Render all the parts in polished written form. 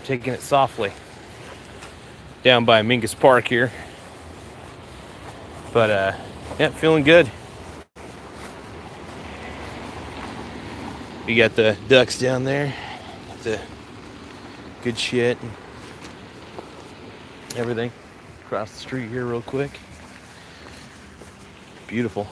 taking it softly down by Mingus Park here. But yeah, feeling good. We got the ducks down there, the good shit and everything. Across the street here real quick. Beautiful.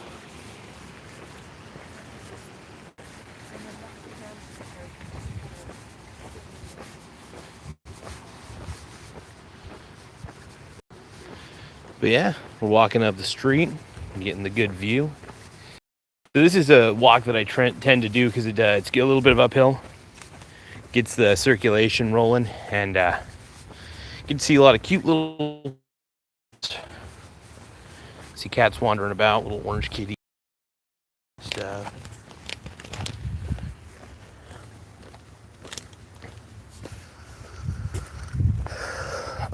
But yeah, we're walking up the street, getting the good view. So this is a walk that I tend to do because it's a little bit of uphill. Gets the circulation rolling, and you can see a lot of cute little, see cats wandering about, little orange kitty stuff.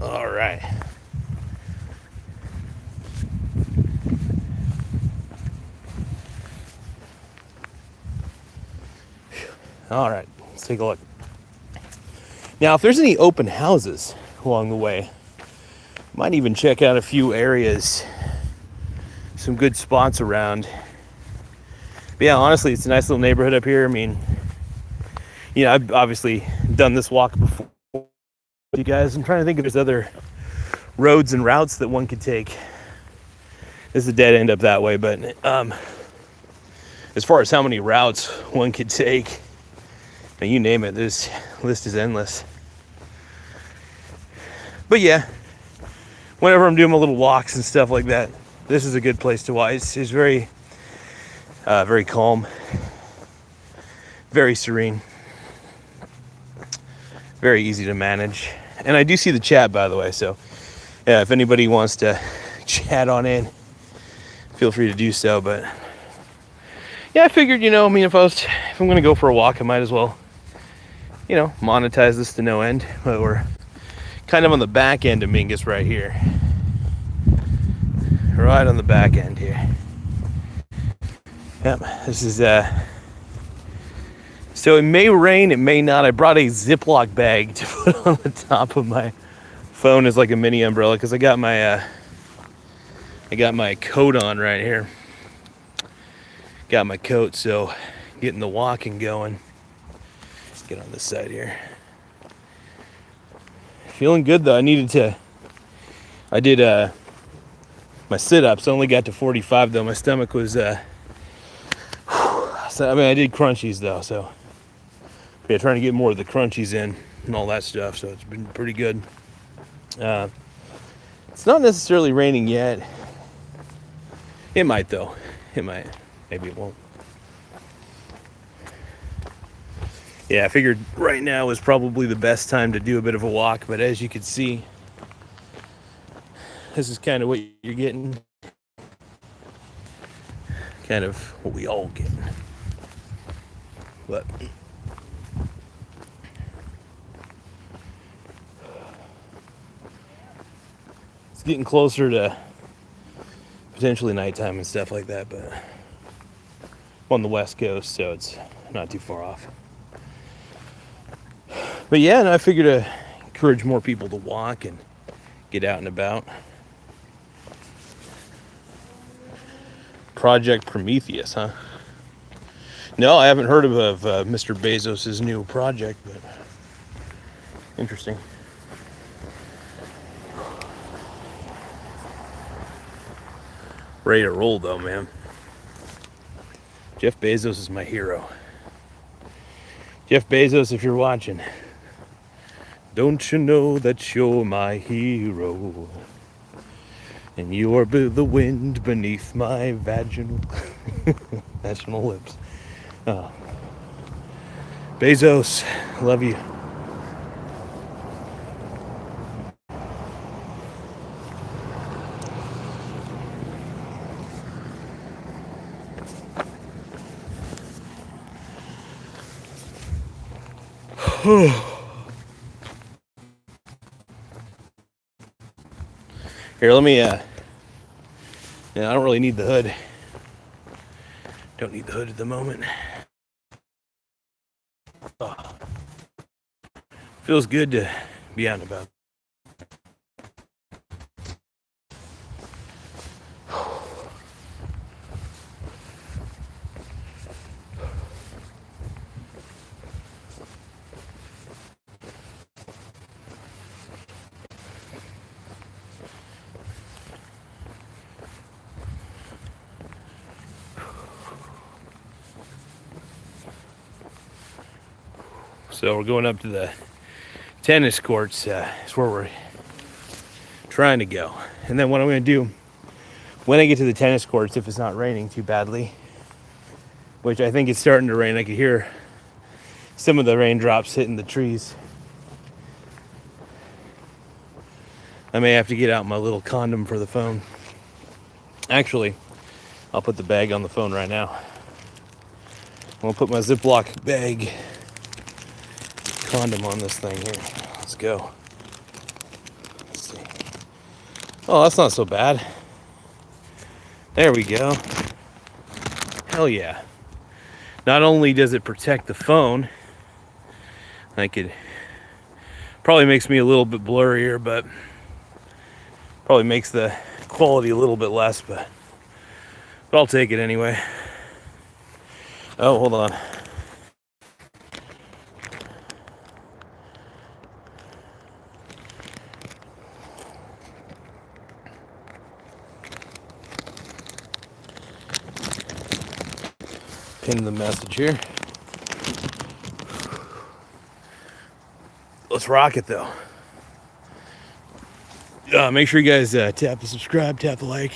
All right. All right, let's take a look. Now, if there's any open houses along the way, might even check out a few areas, some good spots around. But yeah, honestly, it's a nice little neighborhood up here. I mean, you know, I've obviously done this walk before with you guys. I'm trying to think if there's other roads and routes that one could take. This is a dead end up that way, but as far as how many routes one could take, and you name it, this list is endless. But yeah, whenever I'm doing my little walks and stuff like that, this is a good place to walk. It's very, very calm, very serene, very easy to manage. And I do see the chat, by the way, so yeah, if anybody wants to chat on in, feel free to do so. But yeah, I figured, you know, I mean, if I'm gonna go for a walk, I might as well, you know, monetize this to no end. But we're kind of on the back end of Mingus right here. Right on the back end here. Yep, this is so it may rain, it may not. I brought a Ziploc bag to put on the top of my phone as like a mini umbrella, because I got my coat on right here. Got my coat, so getting the walking going. Let's get on this side here. Feeling good though. I did my sit-ups. I only got to 45 though. My stomach was so I mean, I did crunchies though, so yeah, trying to get more of the crunchies in and all that stuff, so it's been pretty good. It's not necessarily raining yet. It might though. It might. Maybe it won't. Yeah, I figured right now is probably the best time to do a bit of a walk, but as you can see, this is kind of what you're getting. Kind of what we all get. But it's getting closer to potentially nighttime and stuff like that, but I'm on the West Coast, so it's not too far off. But yeah, and I figured to encourage more people to walk and get out and about. Project Prometheus, huh? No, I haven't heard of Mr. Bezos' new project, but interesting. Ready to roll though, man. Jeff Bezos is my hero. Jeff Bezos, if you're watching, don't you know that you're my hero? And you are the wind beneath my vaginal lips. Oh. Bezos, love you. Here, let me, yeah, I don't really need the hood. Don't need the hood at the moment. Oh. Feels good to be out and about. So we're going up to the tennis courts. Is where we're trying to go. And then what I'm going to do when I get to the tennis courts, if it's not raining too badly, which I think it's starting to rain. I could hear some of the raindrops hitting the trees. I may have to get out my little condom for the phone. Actually, I'll put the bag on the phone right now. I'll put my Ziploc bag condom on this thing here. Let's go. Let's see. Oh, that's not so bad. There we go. Hell yeah. Not only does it protect the phone, probably makes me a little bit blurrier, but probably makes the quality a little bit less, but I'll take it anyway. Oh, hold on. Pin the message here. Let's rock it though. Make sure you guys tap the subscribe, tap the like.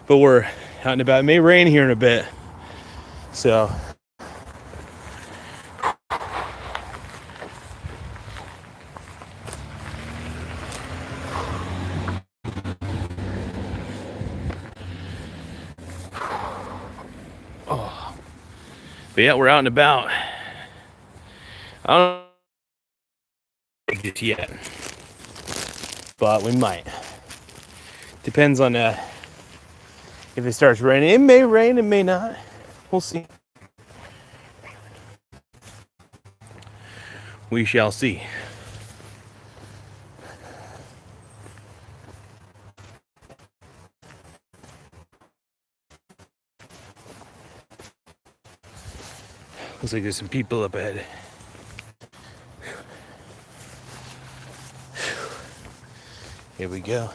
But we're out and about. It may rain here in a bit, so but yeah, we're out and about. I don't think it yet, but we might. Depends on if it starts raining. It may rain, it may not. We'll see. We shall see. Looks like there's some people up ahead. Here we go.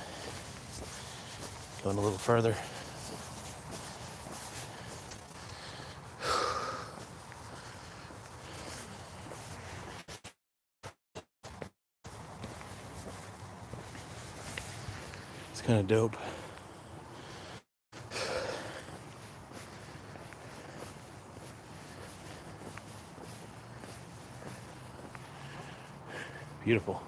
Going a little further. It's kind of dope. Beautiful.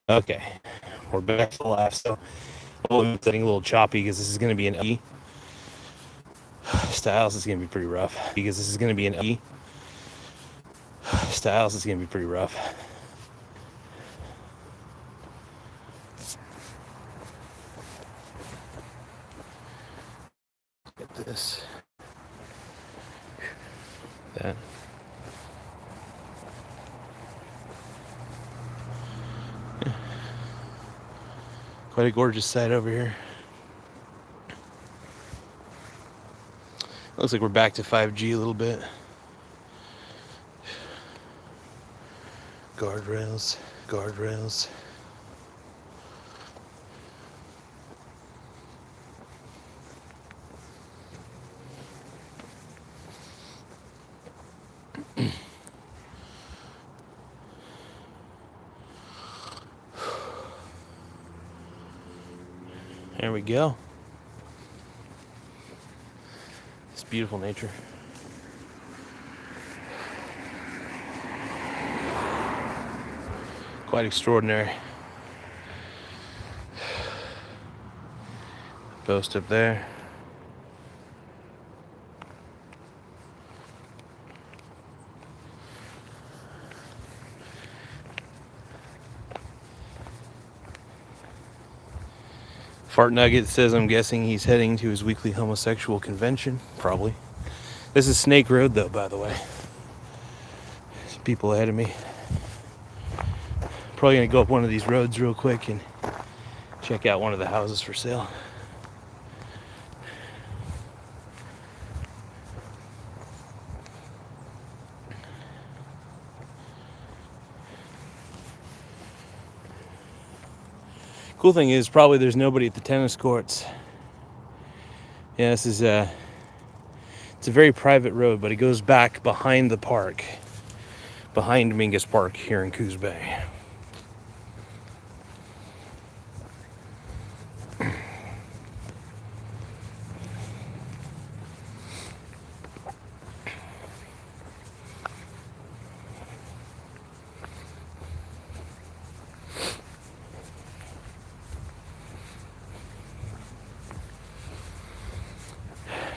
Okay, we're back to the left. So I'm getting a little choppy because this is going to be an E. Styles is going to be pretty rough. Because this is going to be an E. Styles is going to be pretty rough. Get this. That. Yeah. Quite a gorgeous sight over here. Looks like we're back to 5G a little bit. Guardrails, guardrails. There we go. It's beautiful nature. Quite extraordinary. Post up there. Fart Nugget says, I'm guessing he's heading to his weekly homosexual convention. Probably. This is Snake Road, though, by the way. There's people ahead of me. Probably going to go up one of these roads real quick and check out one of the houses for sale. Cool thing is, probably there's nobody at the tennis courts. Yeah, this is it's a very private road, but it goes back behind the park, behind Mingus Park here in Coos Bay.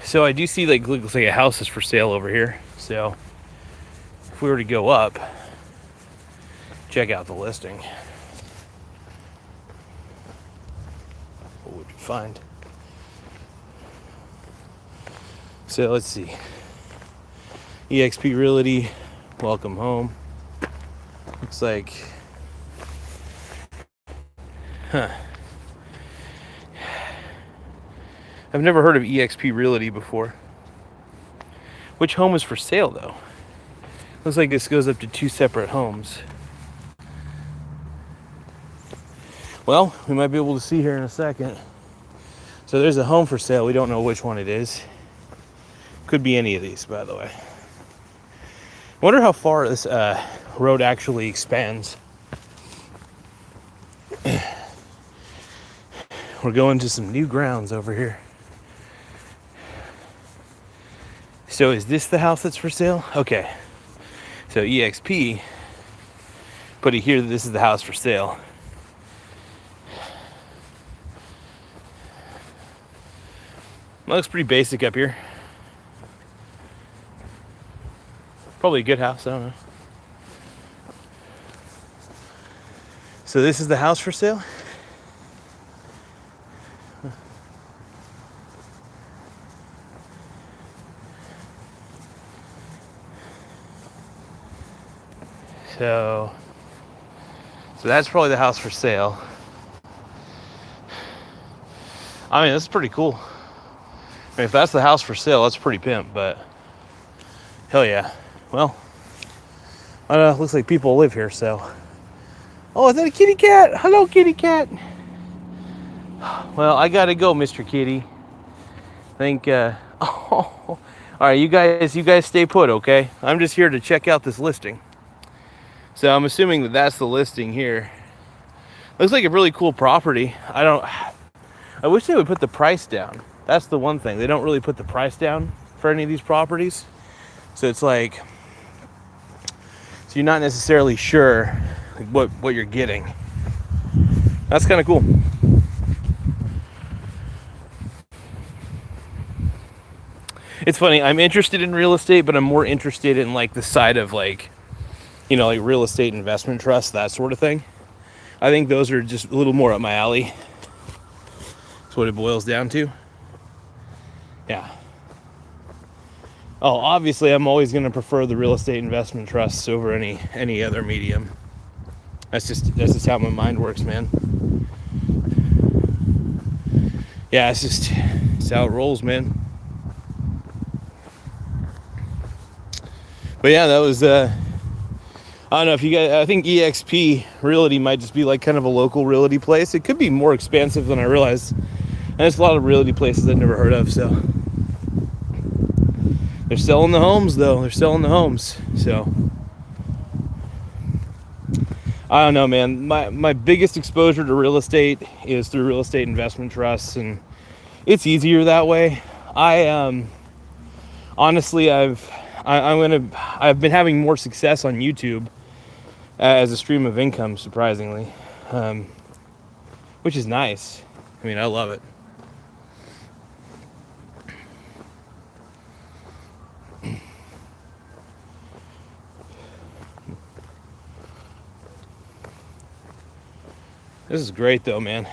So I do see, like, looks like a house is for sale over here. So if we were to go up, check out the listing, what would we find? So let's see. EXP Realty, welcome home. Looks like, I've never heard of EXP Realty before. Which home is for sale, though? Looks like this goes up to 2 separate homes. Well, we might be able to see here in a second. So there's a home for sale. We don't know which one it is. Could be any of these, by the way. I wonder how far this road actually expands. We're going to some new grounds over here. So is this the house that's for sale? Okay. So EXP put it here that this is the house for sale. It looks pretty basic up here. Probably a good house, I don't know. So this is the house for sale? So that's probably the house for sale. I mean, that's pretty cool. I mean, if that's the house for sale, that's pretty pimp, but hell yeah. Well, I don't know, it looks like people live here, so. Oh, is that a kitty cat? Hello, kitty cat. Well, I gotta go, Mr. Kitty. I think, all right, you guys stay put, okay? I'm just here to check out this listing. So I'm assuming that that's the listing here. Looks like a really cool property. I wish they would put the price down. That's the one thing. They don't really put the price down for any of these properties. So it's like, so you're not necessarily sure like what you're getting. That's kind of cool. It's funny, I'm interested in real estate, but I'm more interested in like the side of like, you know, like real estate investment trust, that sort of thing. I think those are just a little more up my alley. That's what it boils down to. Yeah. Oh, obviously I'm always going to prefer the real estate investment trusts over any other medium. That's just how my mind works, man. Yeah, it's how it rolls, man. But yeah, that was I don't know if you guys, I think EXP Realty might just be like kind of a local realty place. It could be more expansive than I realized. And there's a lot of realty places I've never heard of, so. They're selling the homes, though. They're selling the homes, so. I don't know, man. My biggest exposure to real estate is through real estate investment trusts, and it's easier that way. Honestly, I've been having more success on YouTube as a stream of income, surprisingly, which is nice. I mean, I love it. This is great, though, man.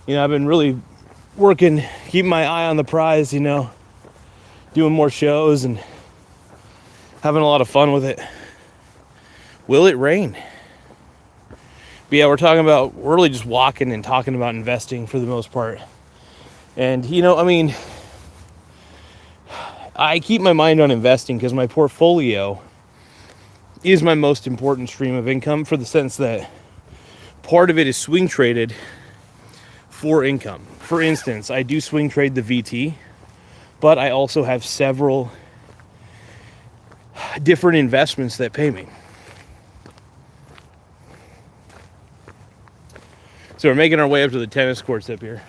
You know, I've been really working, keeping my eye on the prize, you know, doing more shows and having a lot of fun with it. Will it rain? But yeah, we're really just walking and talking about investing for the most part. And, you know, I mean, I keep my mind on investing because my portfolio is my most important stream of income, for the sense that part of it is swing traded for income. For instance, I do swing trade the VT, but I also have several different investments that pay me. So we're making our way up to the tennis courts up here.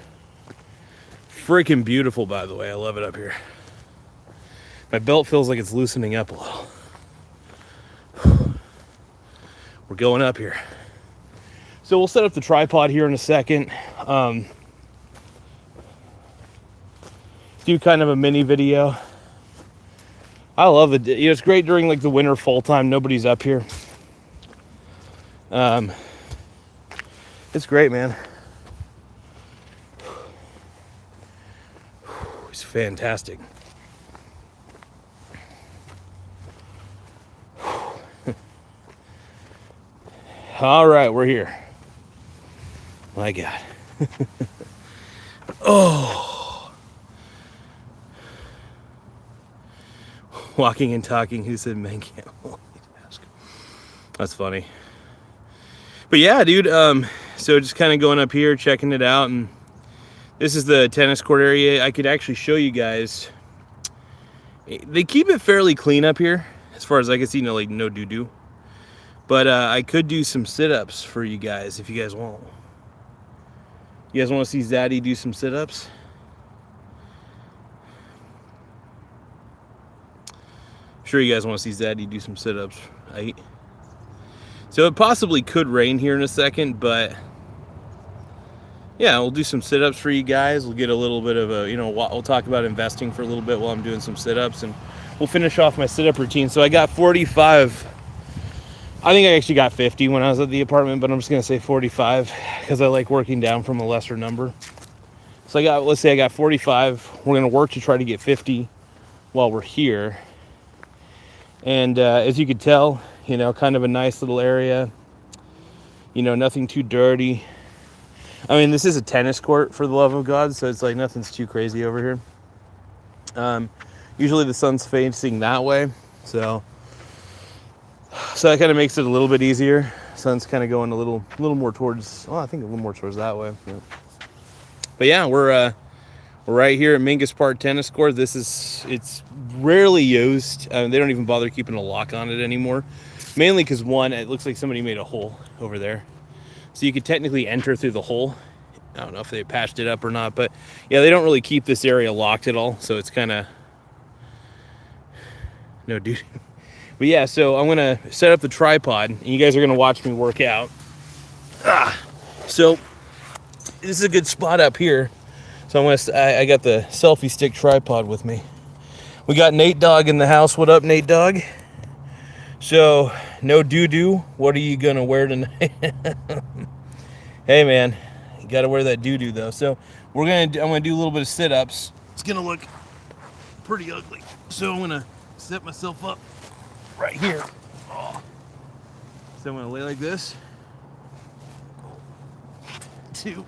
Freaking beautiful, by the way. I love it up here. My belt feels like it's loosening up a little. We're going up here. So we'll set up the tripod here in a second. Do kind of a mini video. I love it. You know, it's great during like the winter, fall time. Nobody's up here. It's great, man. It's fantastic. All right, we're here. My God. Oh. Walking and talking. Who said men can't multitask? That's funny. But yeah, dude. So just kind of going up here, checking it out, and this is the tennis court area. I could actually show you guys. They keep it fairly clean up here, as far as I can see. No, like no doo-doo. But I could do some sit-ups for you guys if you guys want. You guys want to see Zaddy do some sit-ups? Sure, you guys want to see Zaddy do some sit-ups, right? So it possibly could rain here in a second, but yeah, we'll do some sit-ups for you guys. We'll get a little bit of a, you know, we'll talk about investing for a little bit while I'm doing some sit-ups, and we'll finish off my sit-up routine. So I got 45. I think I actually got 50 when I was at the apartment, but I'm just gonna say 45 because I like working down from a lesser number. So let's say I got 45. We're gonna work to try to get 50 while we're here. And as you could tell, you know, kind of a nice little area. You know, nothing too dirty. I mean, this is a tennis court, for the love of God, so it's like nothing's too crazy over here. Usually the sun's facing that way, so that kind of makes it a little bit easier. Sun's kind of going a little more towards, well, I think a little more towards that way. Yeah. But yeah, we're right here at Mingus Park Tennis Court. It's rarely used. They don't even bother keeping a lock on it anymore. Mainly because, one, it looks like somebody made a hole over there. So you could technically enter through the hole. I don't know if they patched it up or not, but yeah, they don't really keep this area locked at all. So it's kind of, no, dude. But yeah, so I'm gonna set up the tripod, and you guys are gonna watch me work out. So this is a good spot up here. So I got the selfie stick tripod with me. We got Nate Dogg in the house. What up, Nate Dogg? So no doo-doo. What are you gonna wear tonight? Hey man, you gotta wear that doo-doo though. So I'm gonna do a little bit of sit-ups. It's gonna look pretty ugly. So I'm gonna set myself up right here. Oh. So I'm gonna lay like this. 2.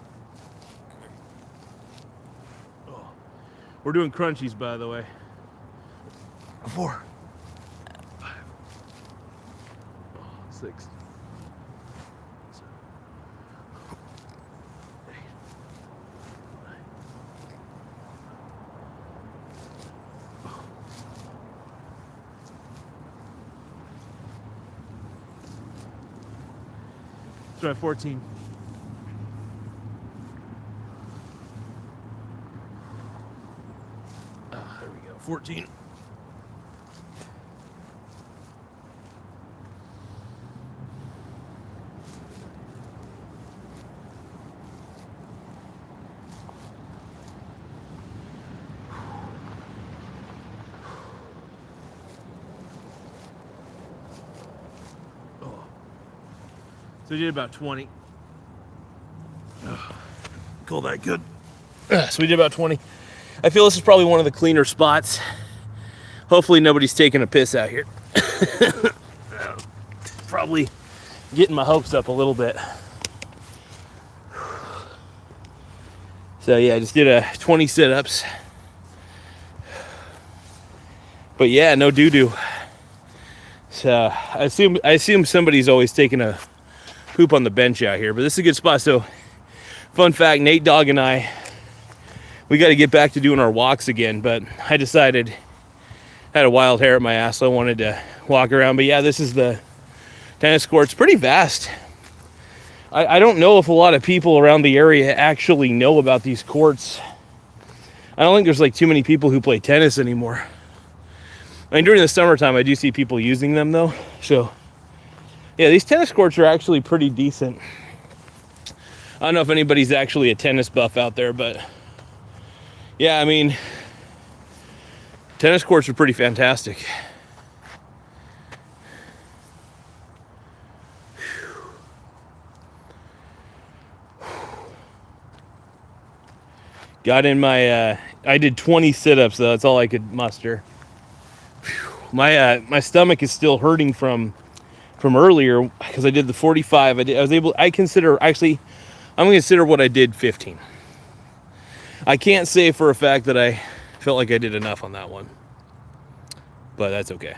Oh. We're doing crunchies, by the way. 4. 5. 6. 7. 8. 9. Try 14. There we go. 14. So we did about 20. Call that good. So we did about 20. I feel this is probably one of the cleaner spots. Hopefully nobody's taking a piss out here. Probably getting my hopes up a little bit. So yeah, I just did 20 sit-ups. But yeah, no doo-doo. So I assume somebody's always taking a poop on the bench out here, but this is a good spot. So fun fact, Nate Dogg and I, we got to get back to doing our walks again, but I decided, had a wild hair at my ass, so I wanted to walk around. But yeah, this is the tennis court. It's pretty vast. I don't know if a lot of people around the area actually know about these courts. I don't think there's like too many people who play tennis anymore. I mean, during the summertime, I do see people using them though. So yeah, these tennis courts are actually pretty decent. I don't know if anybody's actually a tennis buff out there, but yeah, I mean, tennis courts are pretty fantastic. Got in my, I did 20 sit-ups though. That's all I could muster. My stomach is still hurting from earlier because I did the 45. I'm gonna consider what I did 15. I can't say for a fact that I felt like I did enough on that one, but that's okay.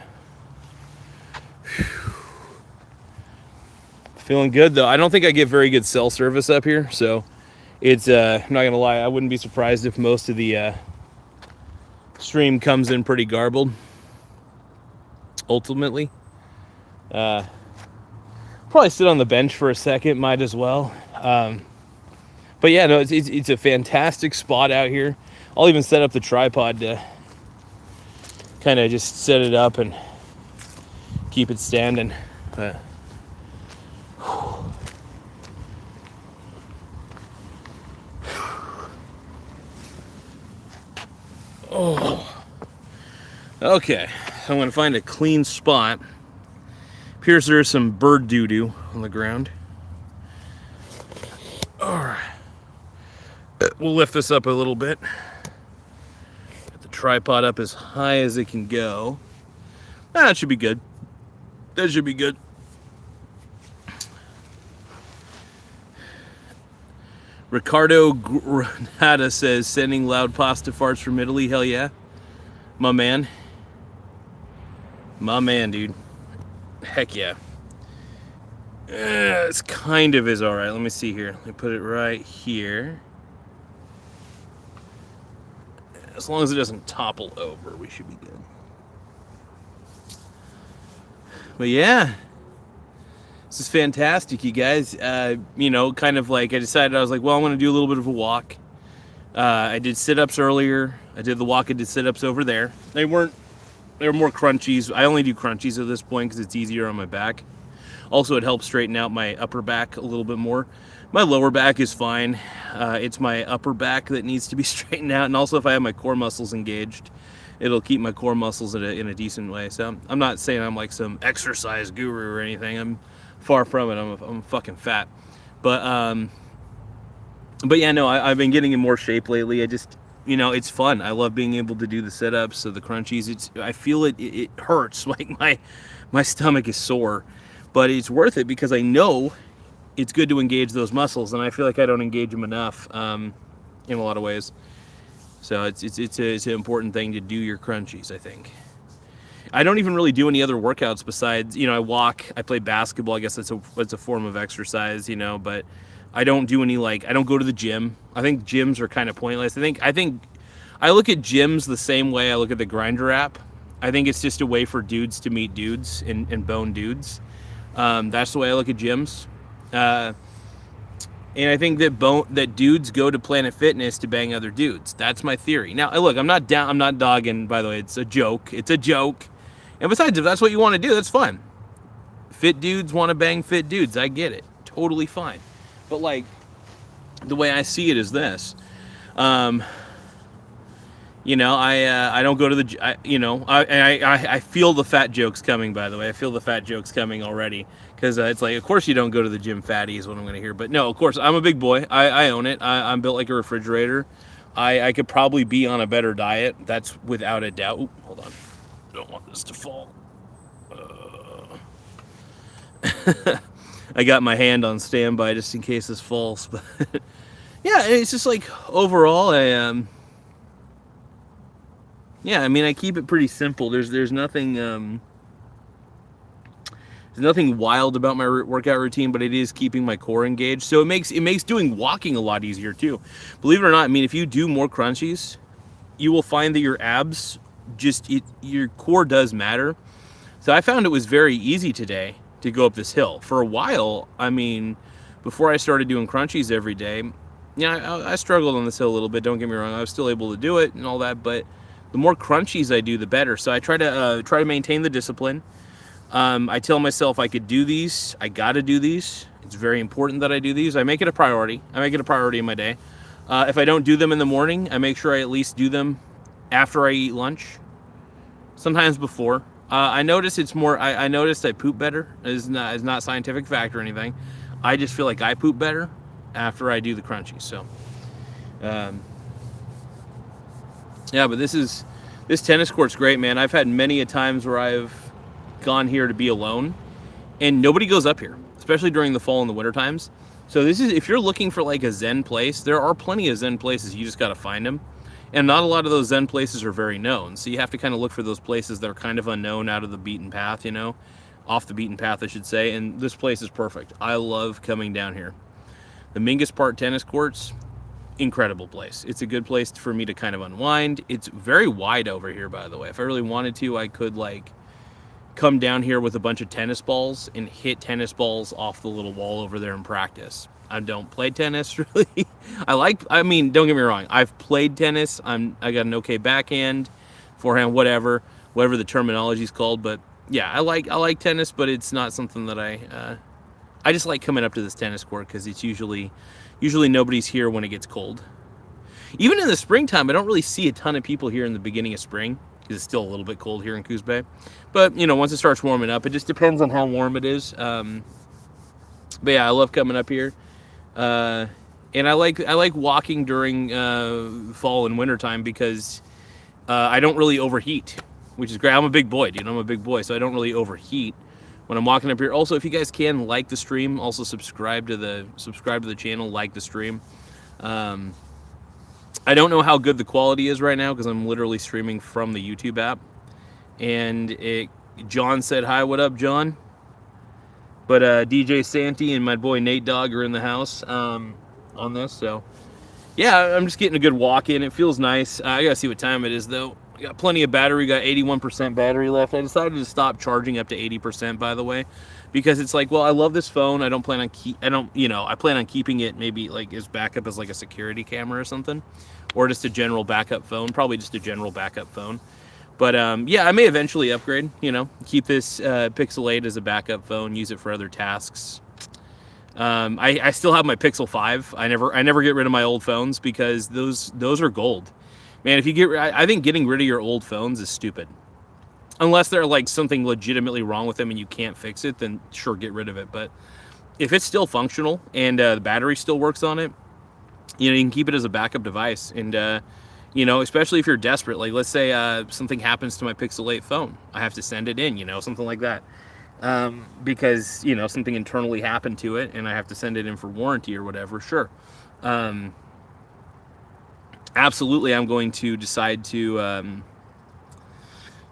Feeling good though. I don't think I get very good cell service up here, so it's I'm not gonna lie, I wouldn't be surprised if most of the stream comes in pretty garbled ultimately. Probably sit on the bench for a second, might as well. But yeah, no, it's a fantastic spot out here. I'll even set up the tripod to kind of just set it up and keep it standing. Oh, okay. So I'm gonna find a clean spot. Appears there's some bird doo-doo on the ground. All right. We'll lift this up a little bit. Get the tripod up as high as it can go. That should be good. That should be good. Ricardo Granada says, sending loud pasta farts from Italy. Hell yeah. My man. My man, dude. Heck yeah. It's kind of is alright. Let me see here. Let me put it right here. As long as it doesn't topple over, we should be good. But yeah. This is fantastic, you guys. You know, kind of like I decided, I was like, well, I'm going to do a little bit of a walk. I did sit-ups earlier. I did the walk. I did sit-ups over there. They were more crunchies. I only do crunchies at this point because it's easier on my back. Also, it helps straighten out my upper back a little bit more. My lower back is fine. It's my upper back that needs to be straightened out. And also, if I have my core muscles engaged, it'll keep my core muscles in a decent way. So I'm not saying I'm like some exercise guru or anything. I'm far from it. I'm fucking fat. But yeah, no, I've been getting in more shape lately. I just, you know, it's fun. I love being able to do the sit-ups, so the crunchies. I feel it hurts. Like my stomach is sore, but it's worth it because I know it's good to engage those muscles, and I feel like I don't engage them enough in a lot of ways. So it's an important thing to do your crunchies, I think. I don't even really do any other workouts besides, you know, I walk, I play basketball. I guess that's a form of exercise, you know, but I don't do any, like, I don't go to the gym. I think gyms are kind of pointless. I think I look at gyms the same way I look at the Grindr app. I think it's just a way for dudes to meet dudes and bone dudes. That's the way I look at gyms. And I think that dudes go to Planet Fitness to bang other dudes. That's my theory. Now, look, I'm not dogging, by the way, it's a joke. It's a joke. And besides, if that's what you want to do, that's fine. Fit dudes want to bang fit dudes. I get it. Totally fine. But, like, the way I see it is this. You I don't go to the I feel the fat jokes coming. By the way, I feel the fat jokes coming already because it's like, of course you don't go to the gym, fatty is what I'm going to hear. But no, of course I'm a big boy. I own it. I'm built like a refrigerator. I could probably be on a better diet. That's without a doubt. Ooh, hold on, don't want this to fall. I got my hand on standby just in case this falls. But yeah, it's just like overall, yeah, I mean, I keep it pretty simple. There's nothing wild about my workout routine, but it is keeping my core engaged. So it makes doing walking a lot easier too. Believe it or not, I mean, if you do more crunchies, you will find that your abs your core does matter. So I found it was very easy today to go up this hill. For a while, I mean, before I started doing crunchies every day, I struggled on this hill a little bit. Don't get me wrong, I was still able to do it and all that, but the more crunchies I do, the better. So I try to maintain the discipline. I tell myself I could do these. I got to do these. It's very important that I do these. I make it a priority. I make it a priority in my day. If I don't do them in the morning, I make sure I at least do them after I eat lunch. Sometimes before. I notice it's more. I noticed I poop better. It's not scientific fact or anything. I just feel like I poop better after I do the crunchies. So, yeah. But this tennis court's great, man. I've had many a times where I've gone here to be alone, and nobody goes up here, especially during the fall and the winter times. So this is, if you're looking for like a Zen place, there are plenty of Zen places. You just got to find them. And not a lot of those Zen places are very known. So you have to kind of look for those places that are kind of unknown, out of the beaten path, off the beaten path, I should say. And this place is perfect. I love coming down here. The Mingus Park Tennis Courts, incredible place. It's a good place for me to kind of unwind. It's very wide over here, by the way. If I really wanted to, I could like come down here with a bunch of tennis balls and hit tennis balls off the little wall over there and practice. I don't play tennis really. I mean, don't get me wrong. I've played tennis. I got an okay backhand, forehand, whatever the terminology is called. But yeah, I like tennis, but it's not something that I just like coming up to this tennis court because it's usually nobody's here when it gets cold. Even in the springtime, I don't really see a ton of people here in the beginning of spring because it's still a little bit cold here in Coos Bay. But once it starts warming up, it just depends on how warm it is. But yeah, I love coming up here. And I like walking during fall and winter time because I don't really overheat, which is great. I'm a big boy, dude. I'm a big boy, so I don't really overheat when I'm walking up here. Also, if you guys can like the stream, also subscribe to the channel, like the stream. I don't know how good the quality is right now because I'm literally streaming from the YouTube app. And John said hi. What up, John? But DJ Santy and my boy Nate Dogg are in the house on this. So, yeah, I'm just getting a good walk in. It feels nice. I got to see what time it is, though. I got plenty of battery. Got 81% battery left. I decided to stop charging up to 80%, by the way, because it's like, well, I love this phone. I don't plan on I plan on keeping it maybe like as backup as like a security camera or something, or just a general backup phone. Probably just a general backup phone. But yeah, I may eventually upgrade, keep this Pixel 8 as a backup phone, use it for other tasks. I still have my Pixel 5. I never get rid of my old phones because those are gold. Man, I think getting rid of your old phones is stupid. Unless they're like something legitimately wrong with them and you can't fix it, then sure, get rid of it. But if it's still functional and the battery still works on it, you can keep it as a backup device. And especially if you're desperate, like let's say something happens to my Pixel 8 phone, I have to send it in, something like that, because something internally happened to it and I have to send it in for warranty or whatever. Sure, absolutely, I'm going to decide to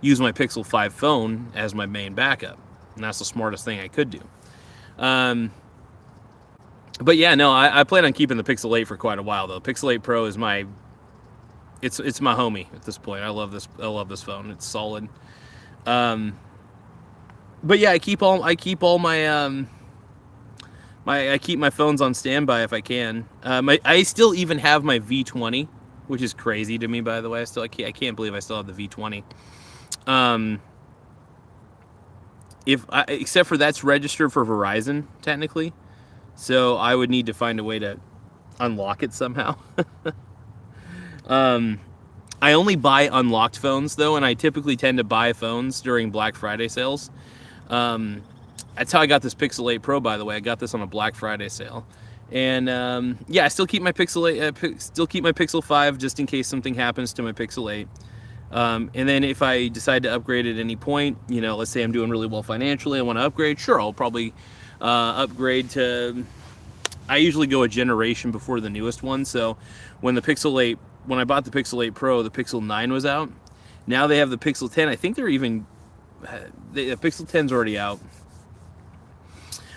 use my Pixel 5 phone as my main backup, and that's the smartest thing I could do. But yeah, no, I plan on keeping the Pixel 8 for quite a while though. Pixel 8 Pro is my It's my homie at this point. I love this phone. It's solid. But yeah, I keep my I keep my phones on standby if I can. I still even have my V20, which is crazy to me, by the way. I can't believe I still have the V20. Except for that's registered for Verizon technically, so I would need to find a way to unlock it somehow. I only buy unlocked phones though, and I typically tend to buy phones during Black Friday sales. That's how I got this Pixel 8 Pro, by the way. I got this on a Black Friday sale, and yeah, I still keep my Pixel 8, still keep my Pixel 5 just in case something happens to my Pixel 8. And then if I decide to upgrade at any point, you know, let's say I'm doing really well financially, I want to upgrade. Sure, I'll probably upgrade to. I usually go a generation before the newest one. So when when I bought the Pixel 8 Pro, the Pixel 9 was out. Now they have the Pixel 10. I think they're even the Pixel 10's already out.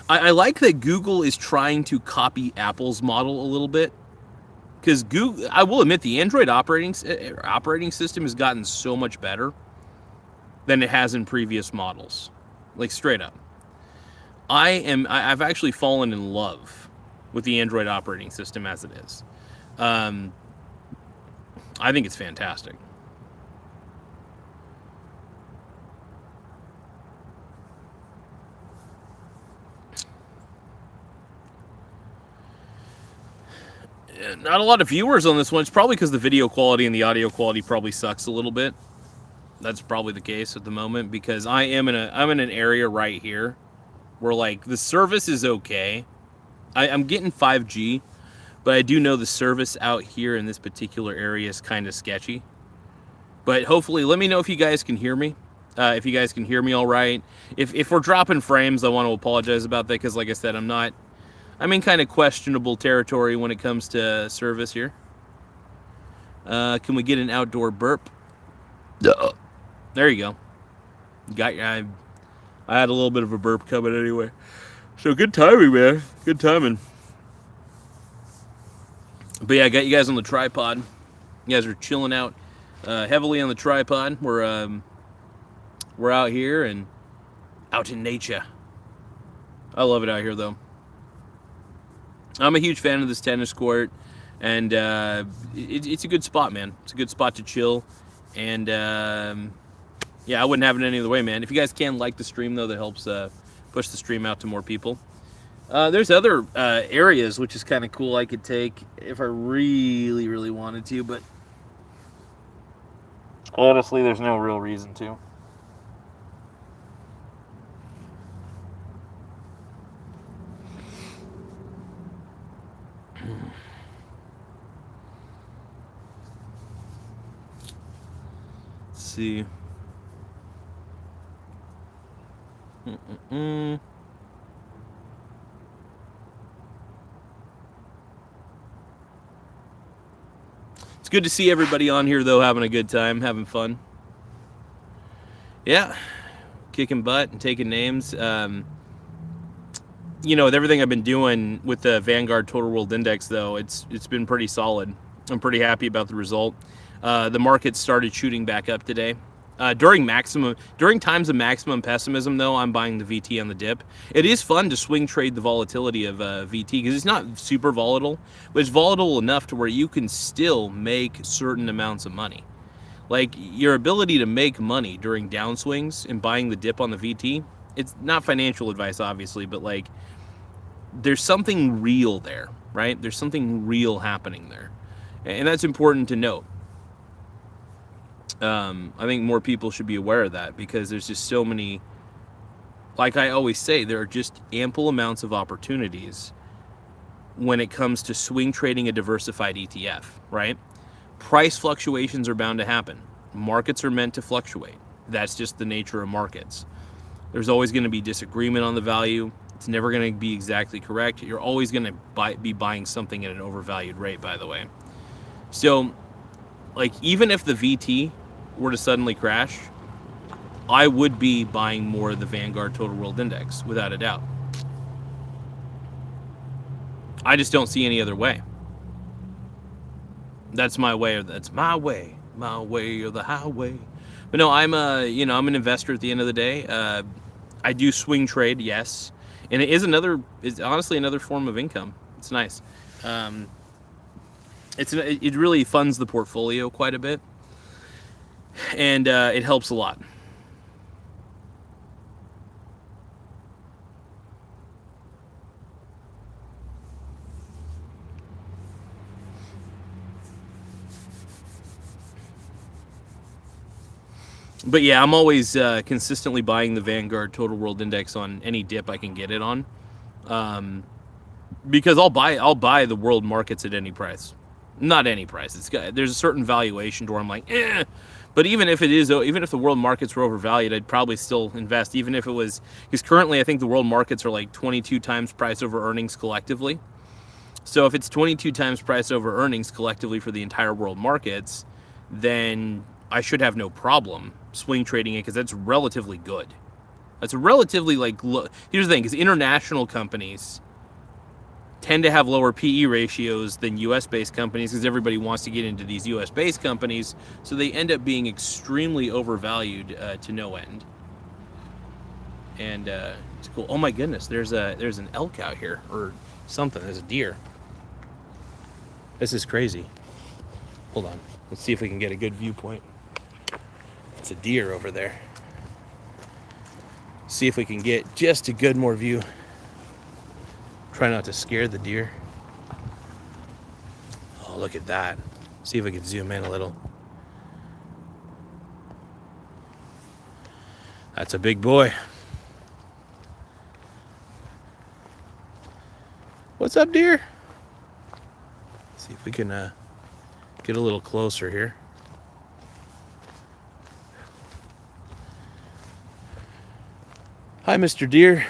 I like that Google is trying to copy Apple's model a little bit, because Google, I will admit, the Android operating system has gotten so much better than it has in previous models, like straight up. I've actually fallen in love with the Android operating system as it is. I think it's fantastic. Not a lot of viewers on this one. It's probably because the video quality and the audio quality probably sucks a little bit. That's probably the case at the moment, because I'm in an area right here where like the service is okay. I'm getting 5G, but I do know the service out here in this particular area is kind of sketchy. But hopefully, let me know if you guys can hear me. If you guys can hear me all right. If we're dropping frames, I want to apologize about that, because like I said, I'm in kind of questionable territory when it comes to service here. Can we get an outdoor burp? There you go. I had a little bit of a burp coming anyway. So good timing, man. Good timing. But yeah, I got you guys on the tripod. You guys are chilling out heavily on the tripod. We're out here and out in nature. I love it out here, though. I'm a huge fan of this tennis court, and it's a good spot, man. It's a good spot to chill, and yeah, I wouldn't have it any other way, man. If you guys can like the stream, though, that helps push the stream out to more people. There's other areas which is kind of cool I could take if I really, really wanted to, but honestly, there's no real reason to. Let's see. It's good to see everybody on here, though, having a good time, having fun. Yeah, kicking butt and taking names. You know, with everything I've been doing with the Vanguard Total World Index, though, it's been pretty solid. I'm pretty happy about the result. The market started shooting back up today. During times of maximum pessimism, though, I'm buying the VT on the dip. It is fun to swing trade the volatility of VT, because it's not super volatile, but it's volatile enough to where you can still make certain amounts of money. Like, your ability to make money during downswings and buying the dip on the VT, it's not financial advice, obviously, but like, there's something real there, right? There's something real happening there. And that's important to note. I think more people should be aware of that, because there's just so many, like I always say, there are just ample amounts of opportunities when it comes to swing trading a diversified ETF, right? Price fluctuations are bound to happen. Markets are meant to fluctuate. That's just the nature of markets. There's always going to be disagreement on the value. It's never going to be exactly correct. You're always going to be buying something at an overvalued rate, by the way. So, like, even if the VT were to suddenly crash, I would be buying more of the Vanguard Total World Index, without a doubt. I just don't see any other way. That's my way, or that's my way or the highway. But no, I'm I'm an investor at the end of the day. I do swing trade, yes, and it's honestly another form of income. It's nice. It really funds the portfolio quite a bit, and it helps a lot. But yeah, I'm always consistently buying the Vanguard Total World Index on any dip I can get it on, because I'll buy the world markets at any price. Not any price. There's a certain valuation to where I'm like, eh. But even if the world markets were overvalued, I'd probably still invest, even if it was, because currently I think the world markets are like 22 times price over earnings collectively. So if it's 22 times price over earnings collectively for the entire world markets, then I should have no problem swing trading it, because that's relatively good. That's a relatively like low. Here's the thing: because international companies tend to have lower PE ratios than U.S.-based companies, because everybody wants to get into these U.S.-based companies, so they end up being extremely overvalued to no end. And it's cool. Oh my goodness, there's an elk out here or something. There's a deer. This is crazy. Hold on. Let's see if we can get a good viewpoint. It's a deer over there. See if we can get just a good more view. Try not to scare the deer. Oh, look at that. See if we can zoom in a little. That's a big boy. What's up, deer? See if we can get a little closer here. Hi, Mr. Deer.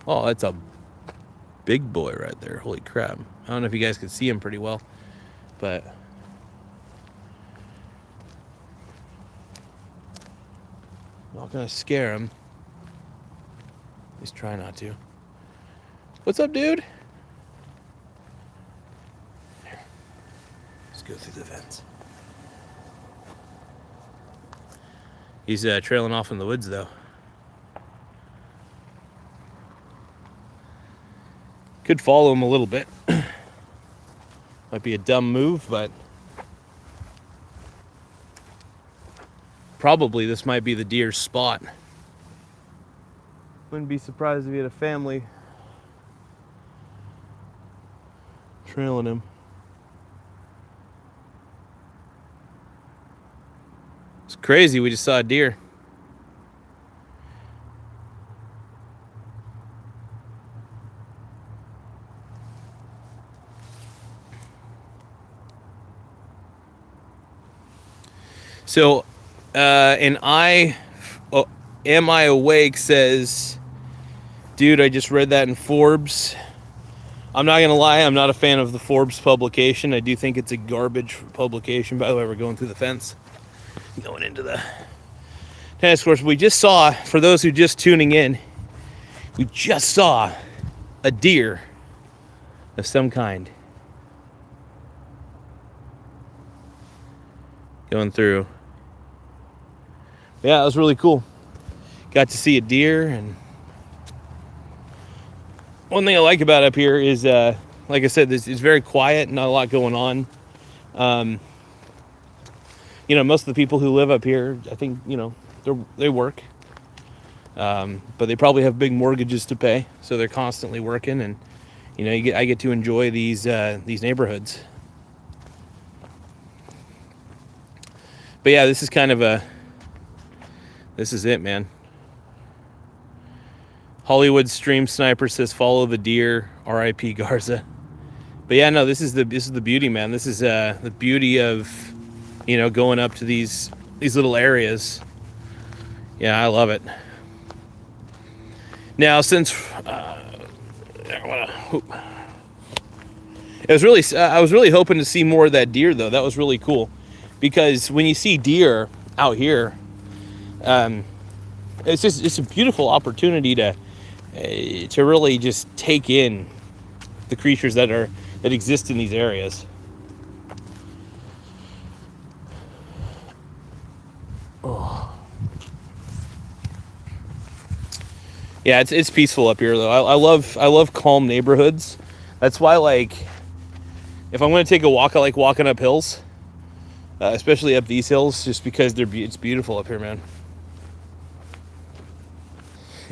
Oh, that's a big boy right there. Holy crap. I don't know if you guys can see him pretty well, but I'm not going to scare him. At least try not to. What's up, dude? There. Let's go through the fence. He's trailing off in the woods, though. Could follow him a little bit. Might be a dumb move, but probably this might be the deer's spot. Wouldn't be surprised if he had a family trailing him. It's crazy, we just saw a deer. So, and Am I Awake says, dude, I just read that in Forbes. I'm not going to lie, I'm not a fan of the Forbes publication. I do think it's a garbage publication. By the way, we're going through the fence, going into the tennis course. We just saw, for those who just tuning in, we just saw a deer of some kind going through. Yeah, it was really cool. Got to see a deer, and one thing I like about up here is, like I said, it's very quiet, not a lot going on. Most of the people who live up here, I think, they work, but they probably have big mortgages to pay, so they're constantly working, and I get to enjoy these neighborhoods. But yeah, this is it, man. Hollywood Stream Sniper says, follow the deer, R.I.P. Garza. But yeah, no, this is the beauty, man. This is the beauty of, going up to these little areas. Yeah, I love it. Now, since I was really hoping to see more of that deer, though. That was really cool, because when you see deer out here, it's a beautiful opportunity to really just take in the creatures that exist in these areas. Oh. Yeah, it's peaceful up here, though. I love calm neighborhoods. That's why, like, if I'm going to take a walk, I like walking up hills, especially up these hills, just because it's beautiful up here, man.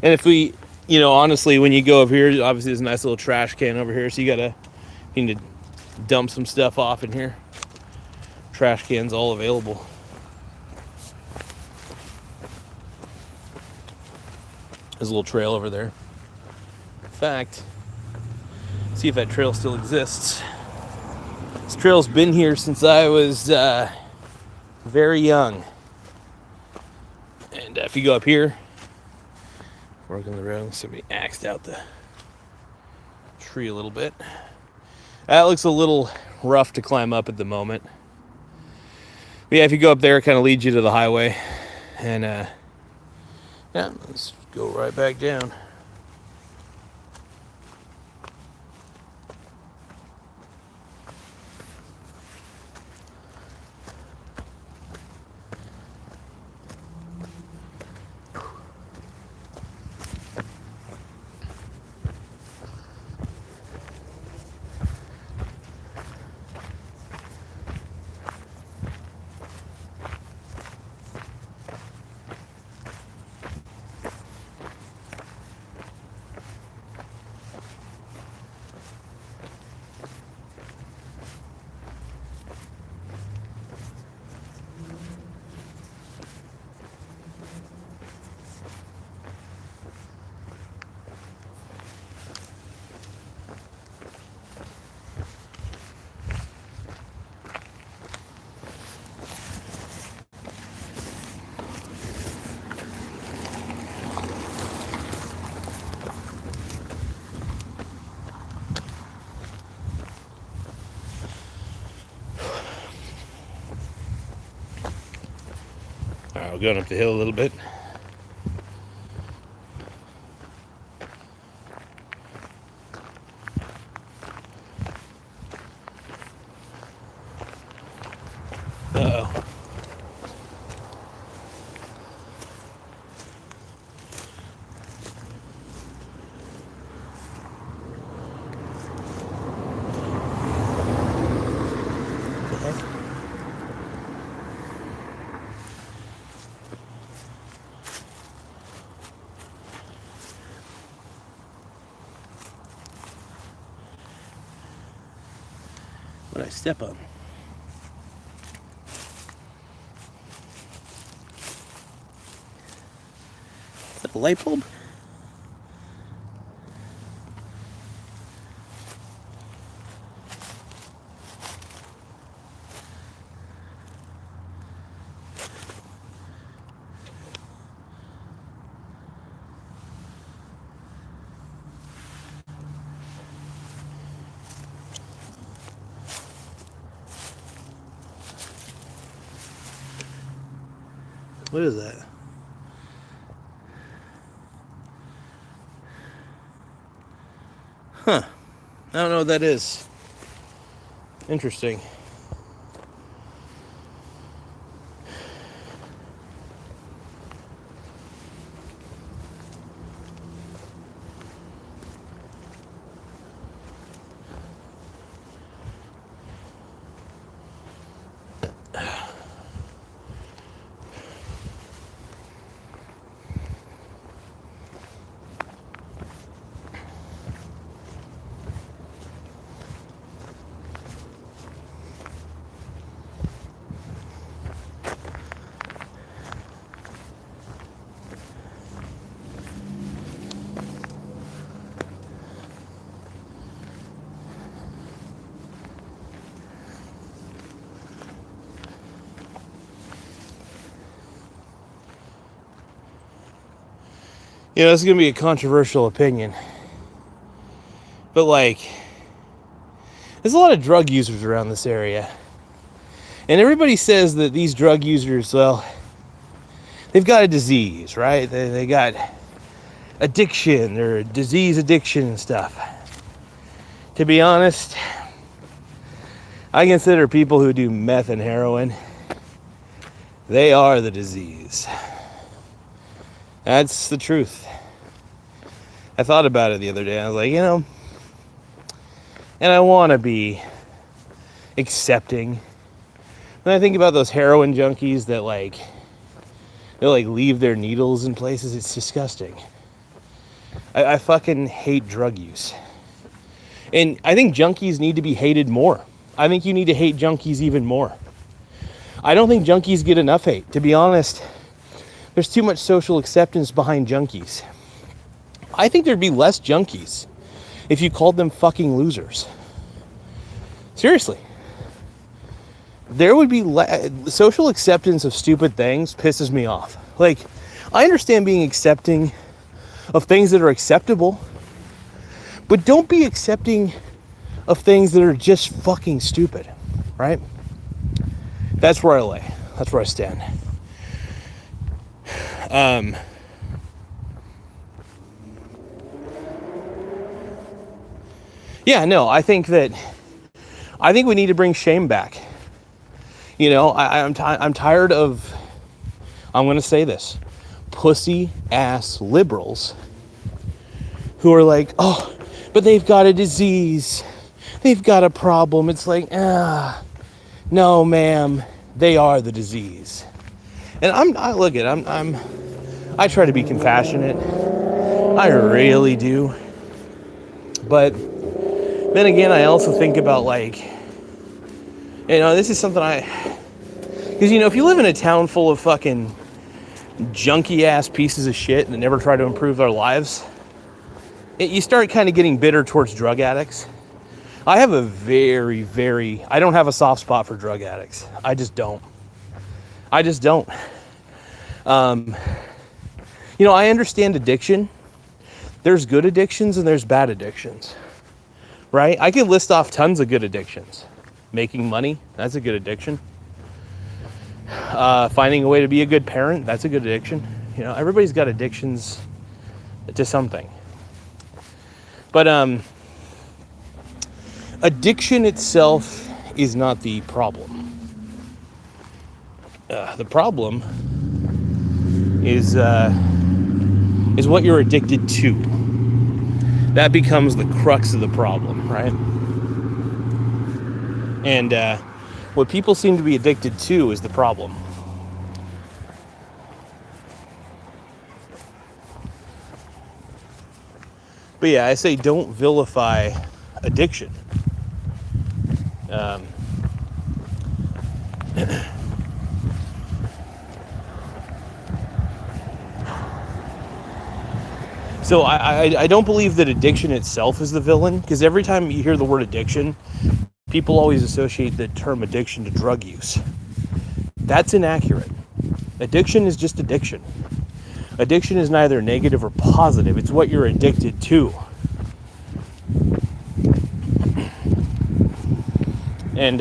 And if we, honestly, when you go up here, obviously there's a nice little trash can over here, so you need to dump some stuff off in here. Trash cans all available. There's a little trail over there. In fact, see if that trail still exists. This trail's been here since I was very young. And if you go up here, working the road, somebody axed out the tree a little bit. That looks a little rough to climb up at the moment. But yeah, if you go up there, it kind of leads you to the highway. And yeah, let's go right back down. Alright, we're going up the hill a little bit. Uh-oh. What did I step on? Is that a light bulb? What is that? Huh. I don't know what that is. Interesting. You know, this is going to be a controversial opinion. But, like, there's a lot of drug users around this area. And everybody says that these drug users, well, they've got a disease, right? They got addiction or disease addiction and stuff. To be honest, I consider people who do meth and heroin, they are the disease. That's the truth. I thought about it the other day. I was like, you know, and I want to be accepting. When I think about those heroin junkies that they'll leave their needles in places, it's disgusting. I fucking hate drug use. And I think junkies need to be hated more. I think you need to hate junkies even more. I don't think junkies get enough hate. To be honest, there's too much social acceptance behind junkies. I think there'd be less junkies if you called them fucking losers. Seriously. There would be social acceptance of stupid things pisses me off. Like, I understand being accepting of things that are acceptable, but don't be accepting of things that are just fucking stupid, right? That's where I lay. That's where I stand. Yeah, no, I think we need to bring shame back. You know, I'm tired of, I'm going to say this, pussy ass liberals who are like, oh, but they've got a disease. They've got a problem. It's like, no, ma'am, they are the disease. And I try to be compassionate. I really do. But then again, I also think about, like, you know, this is something because, you know, if you live in a town full of fucking junky ass pieces of shit that never try to improve their lives, you start kind of getting bitter towards drug addicts. I have I don't have a soft spot for drug addicts. I just don't. You know, I understand addiction. There's good addictions and there's bad addictions, right? I could list off tons of good addictions. Making money, that's a good addiction. Finding a way to be a good parent, that's a good addiction. You know, everybody's got addictions to something. But addiction itself is not the problem. The problem is what you're addicted to. That becomes the crux of the problem, right? And what people seem to be addicted to is the problem. But yeah, I say don't vilify addiction. So I don't believe that addiction itself is the villain, because every time you hear the word addiction, people always associate the term addiction to drug use. That's inaccurate. Addiction is just addiction. Addiction is neither negative or positive. It's what you're addicted to. And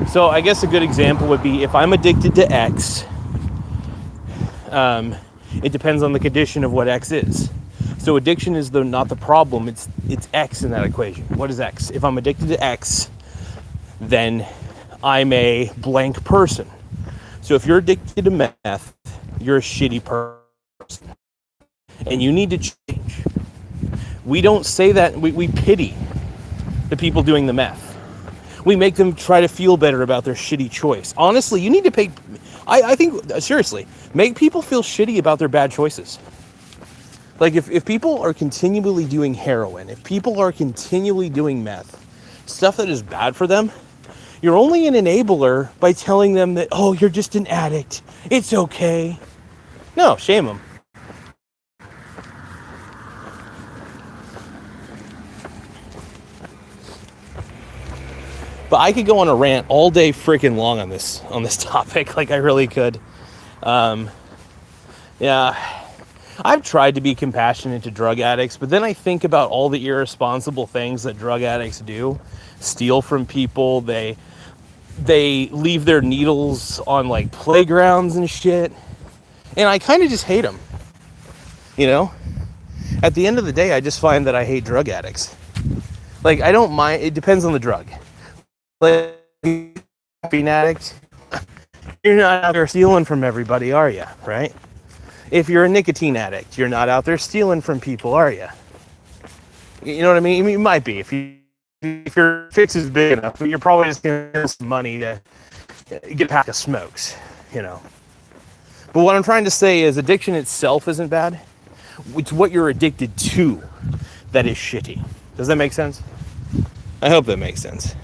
so I guess a good example would be if I'm addicted to X, it depends on the condition of what X is. So addiction is not the problem, it's X in that equation. What is X? If I'm addicted to X, then I'm a blank person. So if you're addicted to meth, you're a shitty person. And you need to change. We don't say that, we pity the people doing the meth. We make them try to feel better about their shitty choice. Honestly, you need to pay, I think, seriously, make people feel shitty about their bad choices. Like if people are continually doing heroin, if people are continually doing meth, stuff that is bad for them, you're only an enabler by telling them that, oh, you're just an addict. It's okay. No, shame them. But I could go on a rant all day freaking long on this topic. Like I really could. Yeah. I've tried to be compassionate to drug addicts, but then I think about all the irresponsible things that drug addicts do. Steal from people. They leave their needles on like playgrounds and shit. And I kind of just hate them. You know? At the end of the day, I just find that I hate drug addicts. Like, I don't mind. It depends on the drug. Like, being an addict, you're not out there stealing from everybody, are you? Right? If you're a nicotine addict, you're not out there stealing from people, are you? You know what I mean? I mean, you might be if your fix is big enough, but you're probably just going to get some money to get a pack of smokes, you know. But what I'm trying to say is addiction itself isn't bad. It's what you're addicted to that is shitty. Does that make sense? I hope that makes sense.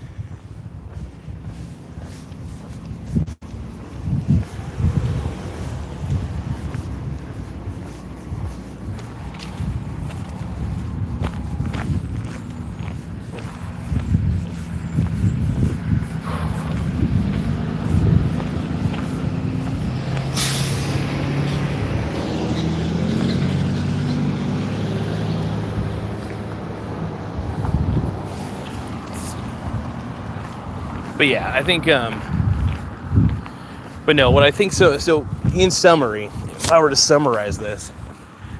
But yeah, I think, but no, what I think, so in summary, if I were to summarize this,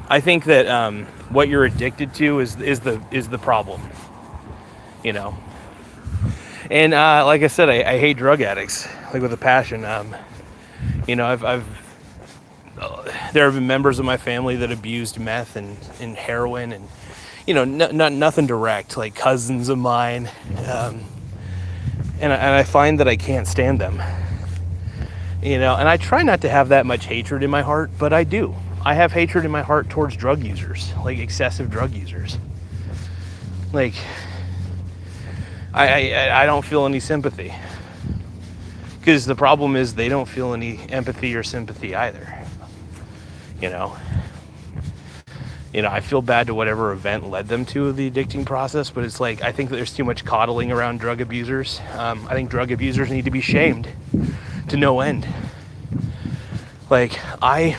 I think that what you're addicted to is the problem, you know. And like I said, I hate drug addicts, like with a passion. You know, there have been members of my family that abused meth and heroin, and you know, nothing direct, like cousins of mine, and I find that I can't stand them. You know, and I try not to have that much hatred in my heart, but I do. I have hatred in my heart towards drug users, like excessive drug users. Like, I don't feel any sympathy. Because the problem is they don't feel any empathy or sympathy either. You know, I feel bad to whatever event led them to the addicting process, but it's like, I think that there's too much coddling around drug abusers. I think drug abusers need to be shamed to no end. Like, I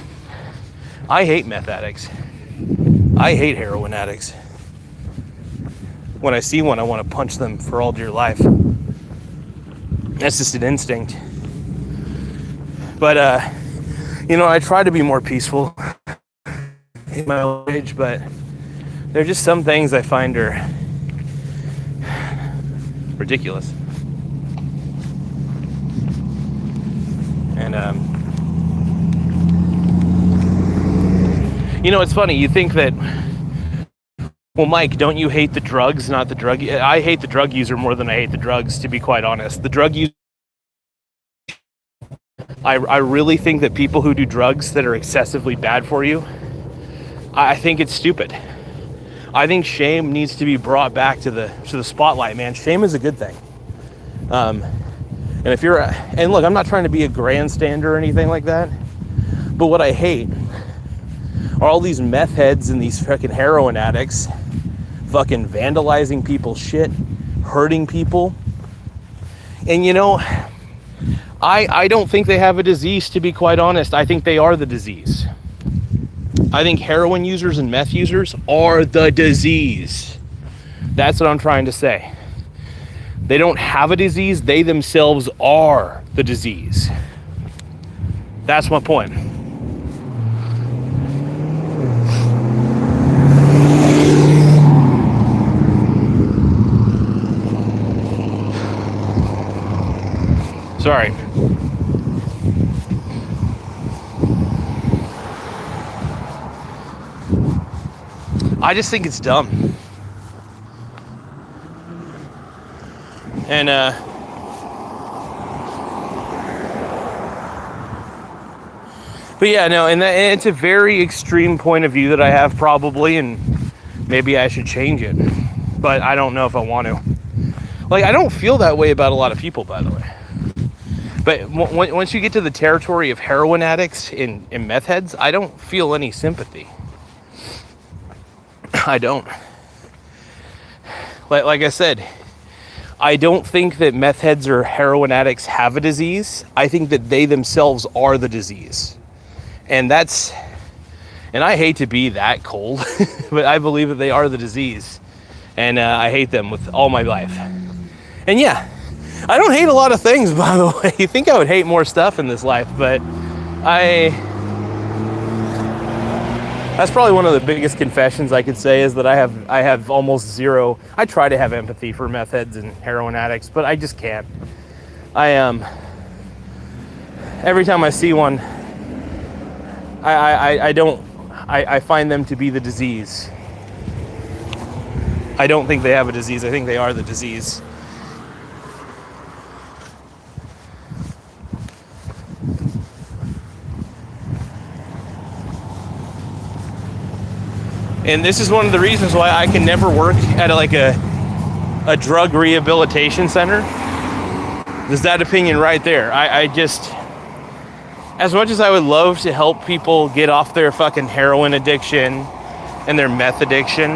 hate meth addicts. I hate heroin addicts. When I see one, I want to punch them for all dear life. That's just an instinct. But, you know, I try to be more peaceful in my old age, but there are just some things I find are ridiculous. And, you know, it's funny, you think that, well, Mike, don't you hate the drugs, not the drug? I hate the drug user more than I hate the drugs, to be quite honest. The drug user, I really think that people who do drugs that are excessively bad for you, I think it's stupid. I think shame needs to be brought back to the spotlight, man. Shame is a good thing. And if you're, and look, I'm not trying to be a grandstander or anything like that, but what I hate are all these meth heads and these fucking heroin addicts fucking vandalizing people's shit, hurting people. And you know, I don't think they have a disease, to be quite honest. I think they are the disease. I think heroin users and meth users are the disease. That's what I'm trying to say. They don't have a disease, they themselves are the disease. That's my point. Sorry. I just think it's dumb. And but yeah, no, and it's a very extreme point of view that I have probably, and maybe I should change it, but I don't know if I want to. Like, I don't feel that way about a lot of people, by the way. But once you get to the territory of heroin addicts and meth heads, I don't feel any sympathy. I don't. Like I said, I don't think that meth heads or heroin addicts have a disease. I think that they themselves are the disease. And I hate to be that cold, but I believe that they are the disease. And I hate them with all my life. And yeah, I don't hate a lot of things, by the way. You think I would hate more stuff in this life, but that's probably one of the biggest confessions I could say, is that I have almost zero. I try to have empathy for meth heads and heroin addicts, but I just can't. Every time I see one, I find them to be the disease. I don't think they have a disease. I think they are the disease. And this is one of the reasons why I can never work at a drug rehabilitation center. There's that opinion right there. I just, as much as I would love to help people get off their fucking heroin addiction and their meth addiction,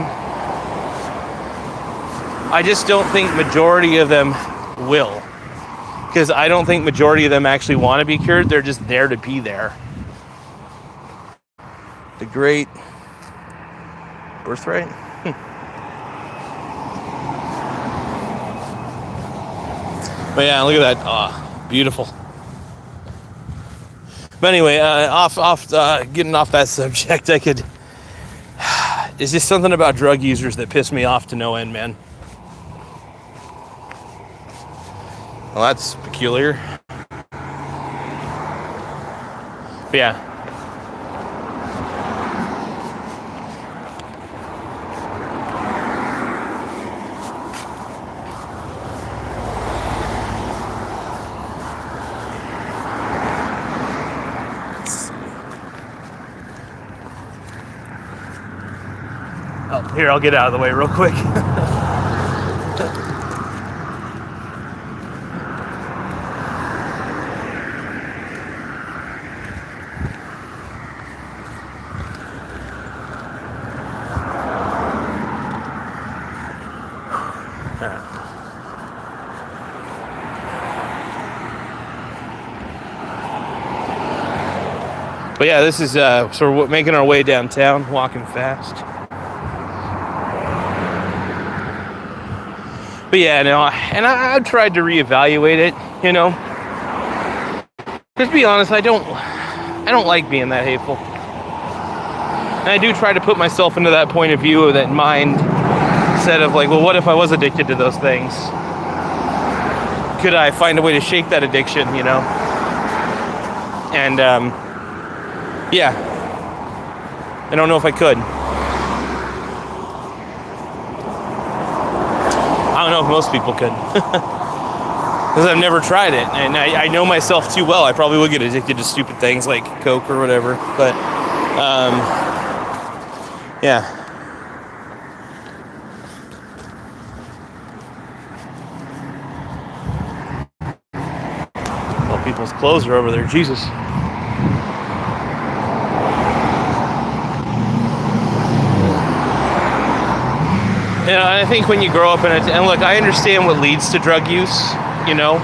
I just don't think majority of them will. Because I don't think majority of them actually want to be cured. They're just there to be there. The great birthright? But yeah, look at that. Oh, beautiful. But anyway, getting off that subject, it's just something about drug users that piss me off to no end, man. Well, that's peculiar. But yeah. Oh, here, I'll get out of the way real quick. But yeah, this is so we're making our way downtown, walking fast. But yeah, no, and I've tried to reevaluate it, you know. Just to be honest, I don't like being that hateful. And I do try to put myself into that point of view, of that mindset of like, well, what if I was addicted to those things? Could I find a way to shake that addiction, you know? And yeah, I don't know if I could. I don't know if most people could. Because I've never tried it. And I know myself too well. I probably would get addicted to stupid things like Coke or whatever. But, yeah. Well, people's clothes are over there. Jesus. You know, and I think when you grow up and look, I understand what leads to drug use, you know.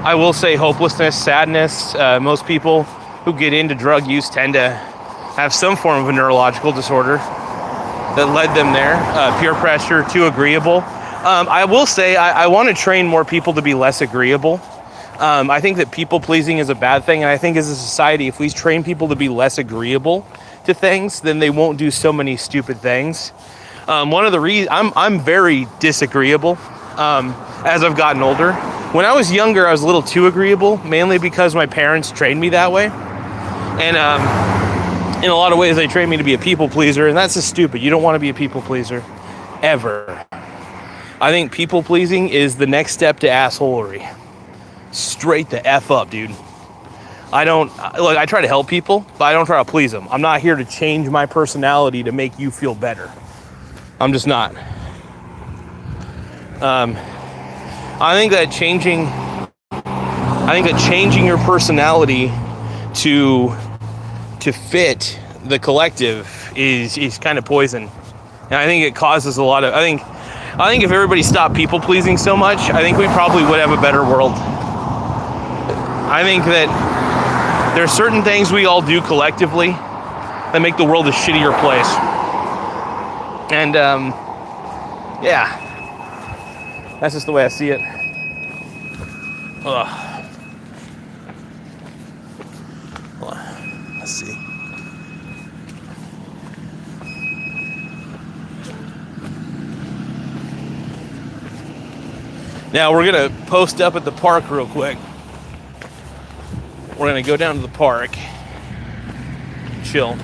I will say hopelessness, sadness. Most people who get into drug use tend to have some form of a neurological disorder that led them there. Peer pressure, too agreeable. I will say I want to train more people to be less agreeable. I think that people pleasing is a bad thing. And I think as a society, if we train people to be less agreeable to things, then they won't do so many stupid things. One of the reasons I'm very disagreeable as I've gotten older. When I was younger, I was a little too agreeable, mainly because my parents trained me that way. And in a lot of ways, they trained me to be a people pleaser, and that's just stupid. You don't want to be a people pleaser, ever. I think people pleasing is the next step to assholery. Straight the F up, dude. I try to help people, but I don't try to please them. I'm not here to change my personality to make you feel better. I'm just not. I think that changing your personality to fit the collective is kind of poison. And I think it causes a lot of, I think if everybody stopped people pleasing so much, I think we probably would have a better world. I think that there are certain things we all do collectively that make the world a shittier place. And, yeah, that's just the way I see it. Ugh. Hold on. Let's see. Now we're going to post up at the park real quick. We're going to go down to the park, chill.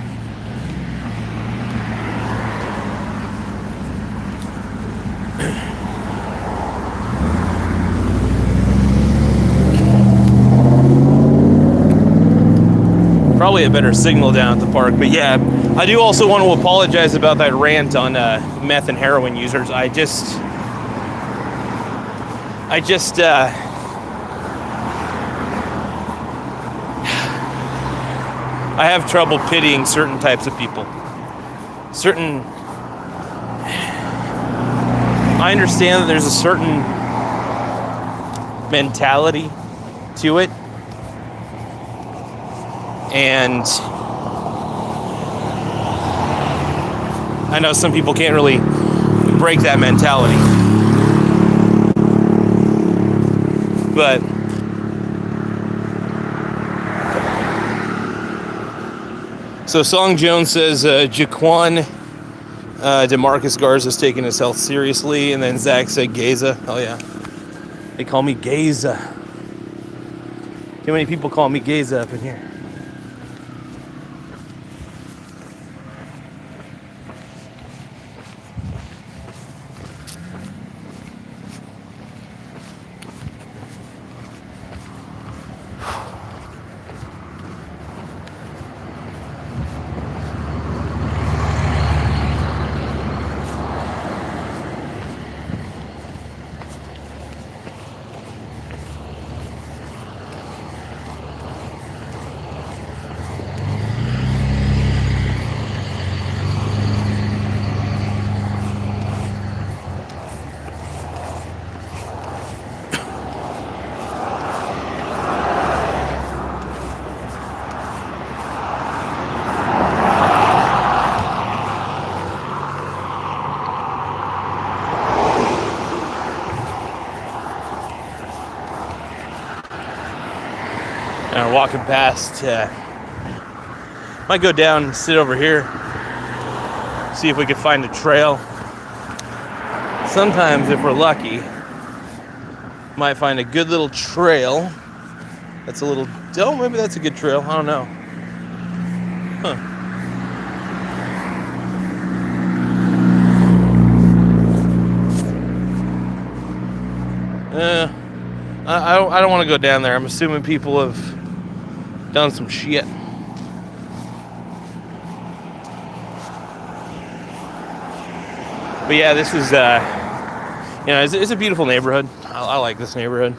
Probably a better signal down at the park, but yeah, I do also want to apologize about that rant on meth and heroin users. I have trouble pitying certain types of people. I understand that there's a certain mentality to it. And I know some people can't really break that mentality. But so Song Jones says Jaquan DeMarcus Garza's taking his health seriously, and then Zach said Gaza. Oh yeah, they call me Gaza. Too many people call me Gaza up in here. And we're walking past. Might go down and sit over here, see if we can find a trail. Sometimes, if we're lucky, might find a good little trail. That's a little. Oh, maybe that's a good trail. I don't know. Huh. I don't want to go down there. I'm assuming people have done some shit. But yeah, this is, it's a beautiful neighborhood. I like this neighborhood.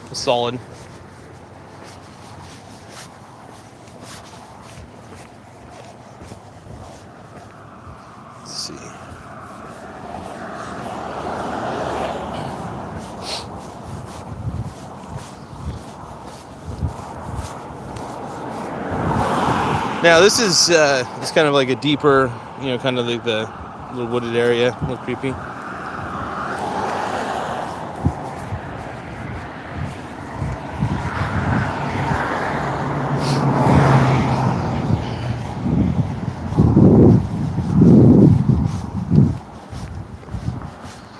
It's solid. Let's see. Now this is it's kind of like a deeper, kind of like the little wooded area. A little creepy.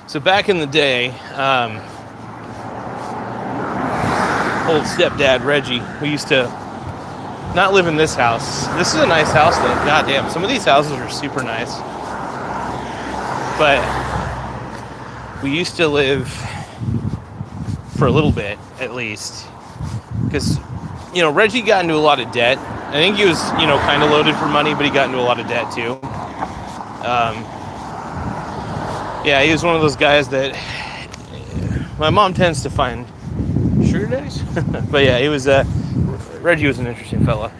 So back in the day, old stepdad Reggie, we used to not live in this house. This is a nice house though. God damn, some of these houses are super nice. But we used to live for a little bit, at least, because, Reggie got into a lot of debt. I think he was, kind of loaded for money, but he got into a lot of debt too. Yeah, he was one of those guys that my mom tends to find sugar daddies. But yeah, he was Reggie was an interesting fella.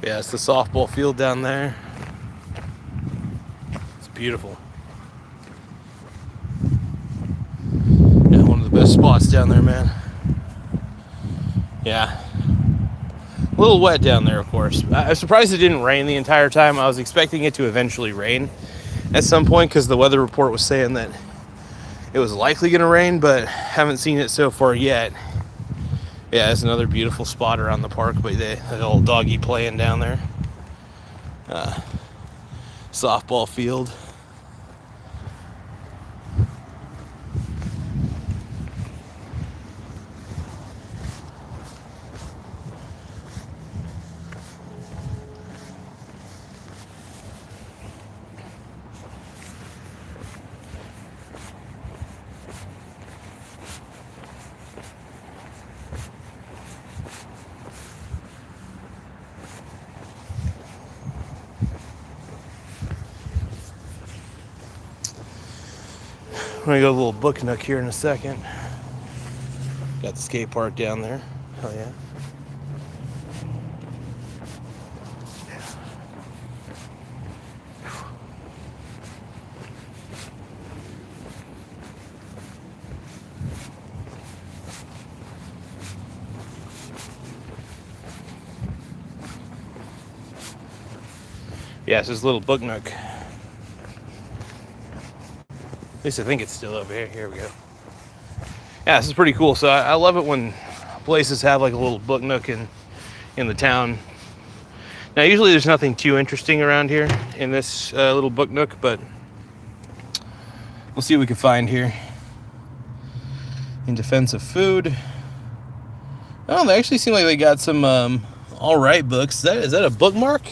Yeah, it's the softball field down there. It's beautiful. Yeah, one of the best spots down there, man. Yeah. A little wet down there, of course. I'm surprised it didn't rain the entire time. I was expecting it to eventually rain at some point because the weather report was saying that it was likely going to rain, but haven't seen it so far yet. Yeah, it's another beautiful spot around the park, but that old doggy playing down there. Softball field. I'm gonna go to a little booknook here in a second. Got the skate park down there. Hell yeah. Yeah, it's this little booknook. At least I think it's still over here. Here we go. Yeah, this is pretty cool. So I love it when places have like a little book nook in the town. Now, usually there's nothing too interesting around here in this little book nook, but we'll see what we can find here. In defense of food. Oh, they actually seem like they got some all right books. Is that a bookmark?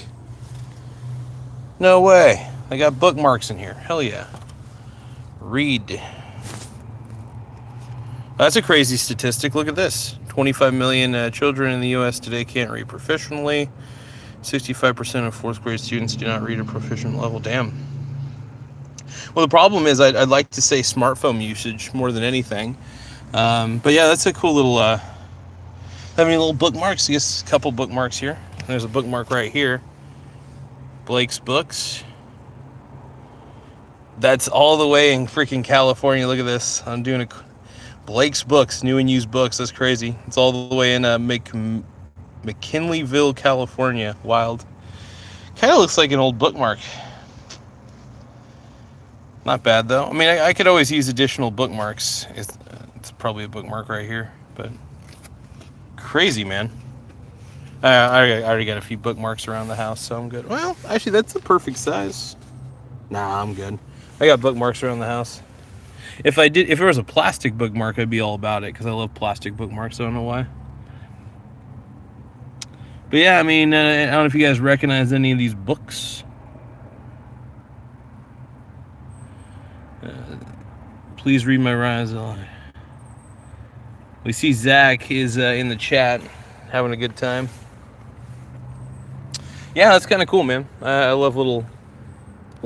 No way. They got bookmarks in here. Hell yeah. Read. That's a crazy statistic. Look at this. 25 million children in the U.S. today can't read proficiently. 65% of fourth grade students do not read at proficient level. Damn. Well, the problem is I'd like to say smartphone usage more than anything. But yeah, that's a cool little... have any little bookmarks? I guess a couple bookmarks here. There's a bookmark right here. Blake's Books. That's all the way in freaking California. Look at this. I'm doing a Blake's Books, new and used books. That's crazy. It's all the way in McKinleyville, California. Wild. Kind of looks like an old bookmark. Not bad though. I mean, I could always use additional bookmarks. It's probably a bookmark right here, but crazy, man. I already got a few bookmarks around the house, so I'm good. Well, actually, that's the perfect size. Nah, I'm good. I got bookmarks around the house. If it was a plastic bookmark, I'd be all about it because I love plastic bookmarks. I don't know why. But yeah, I mean, I don't know if you guys recognize any of these books. Please read my rise. We see Zach is in the chat having a good time. Yeah, that's kind of cool, man. I love little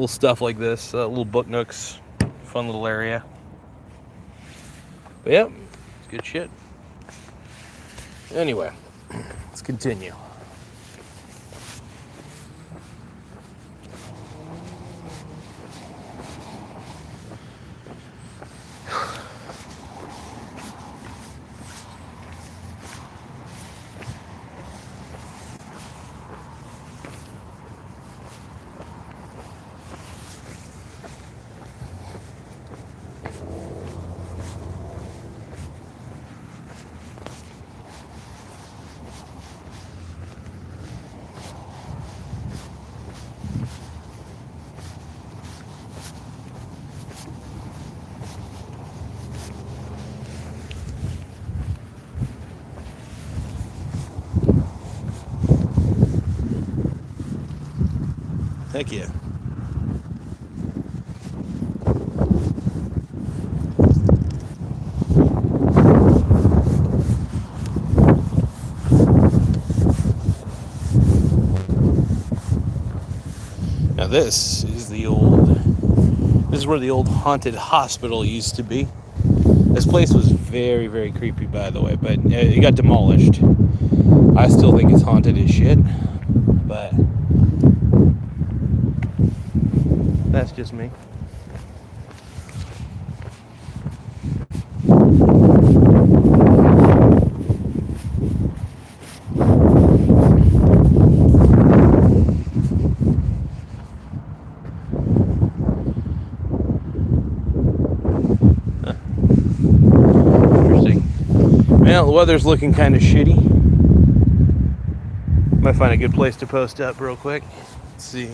stuff like this, little book nooks, fun little area. But yeah, it's good shit. Anyway, let's continue. Heck yeah. Now this is where the old haunted hospital used to be. This place was very, very creepy, by the way, but it got demolished. I still think it's haunted as shit, but that's just me. Well, the weather's looking kind of shitty. Might find a good place to post up real quick. Let's see.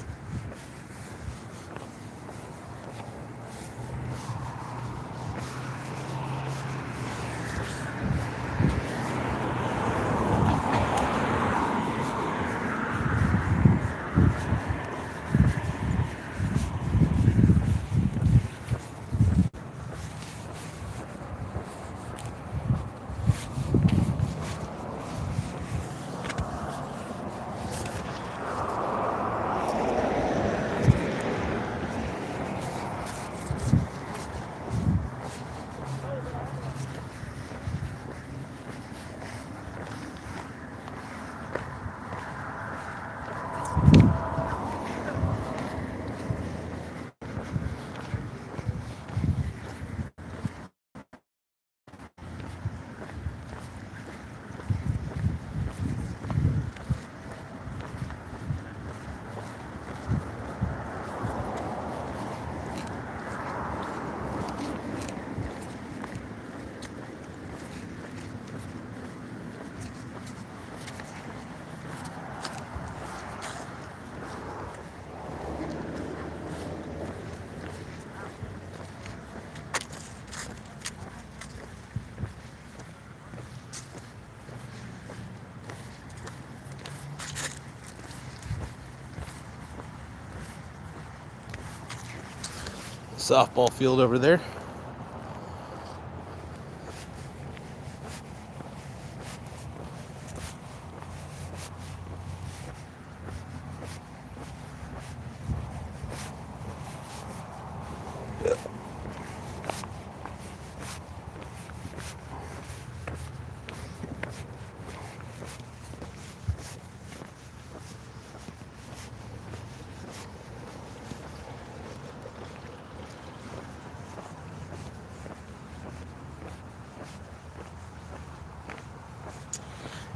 Softball field over there.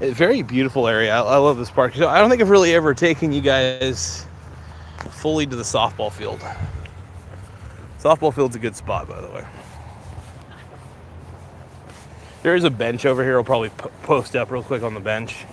It's a very beautiful area. I love this park. I don't think I've really ever taken you guys fully to the softball field. Softball field's a good spot, by the way. There is a bench over here. I'll probably post up real quick on the bench.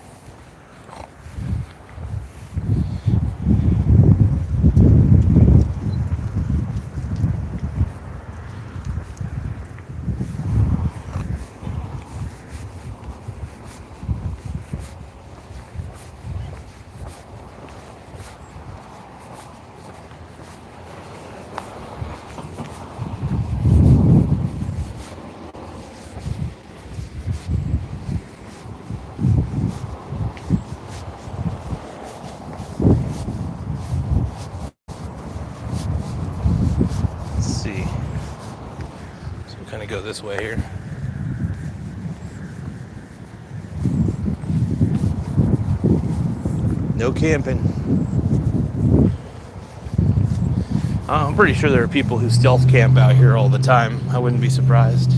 Go this way here. No camping. I'm pretty sure there are people who stealth camp out here all the time. I wouldn't be surprised.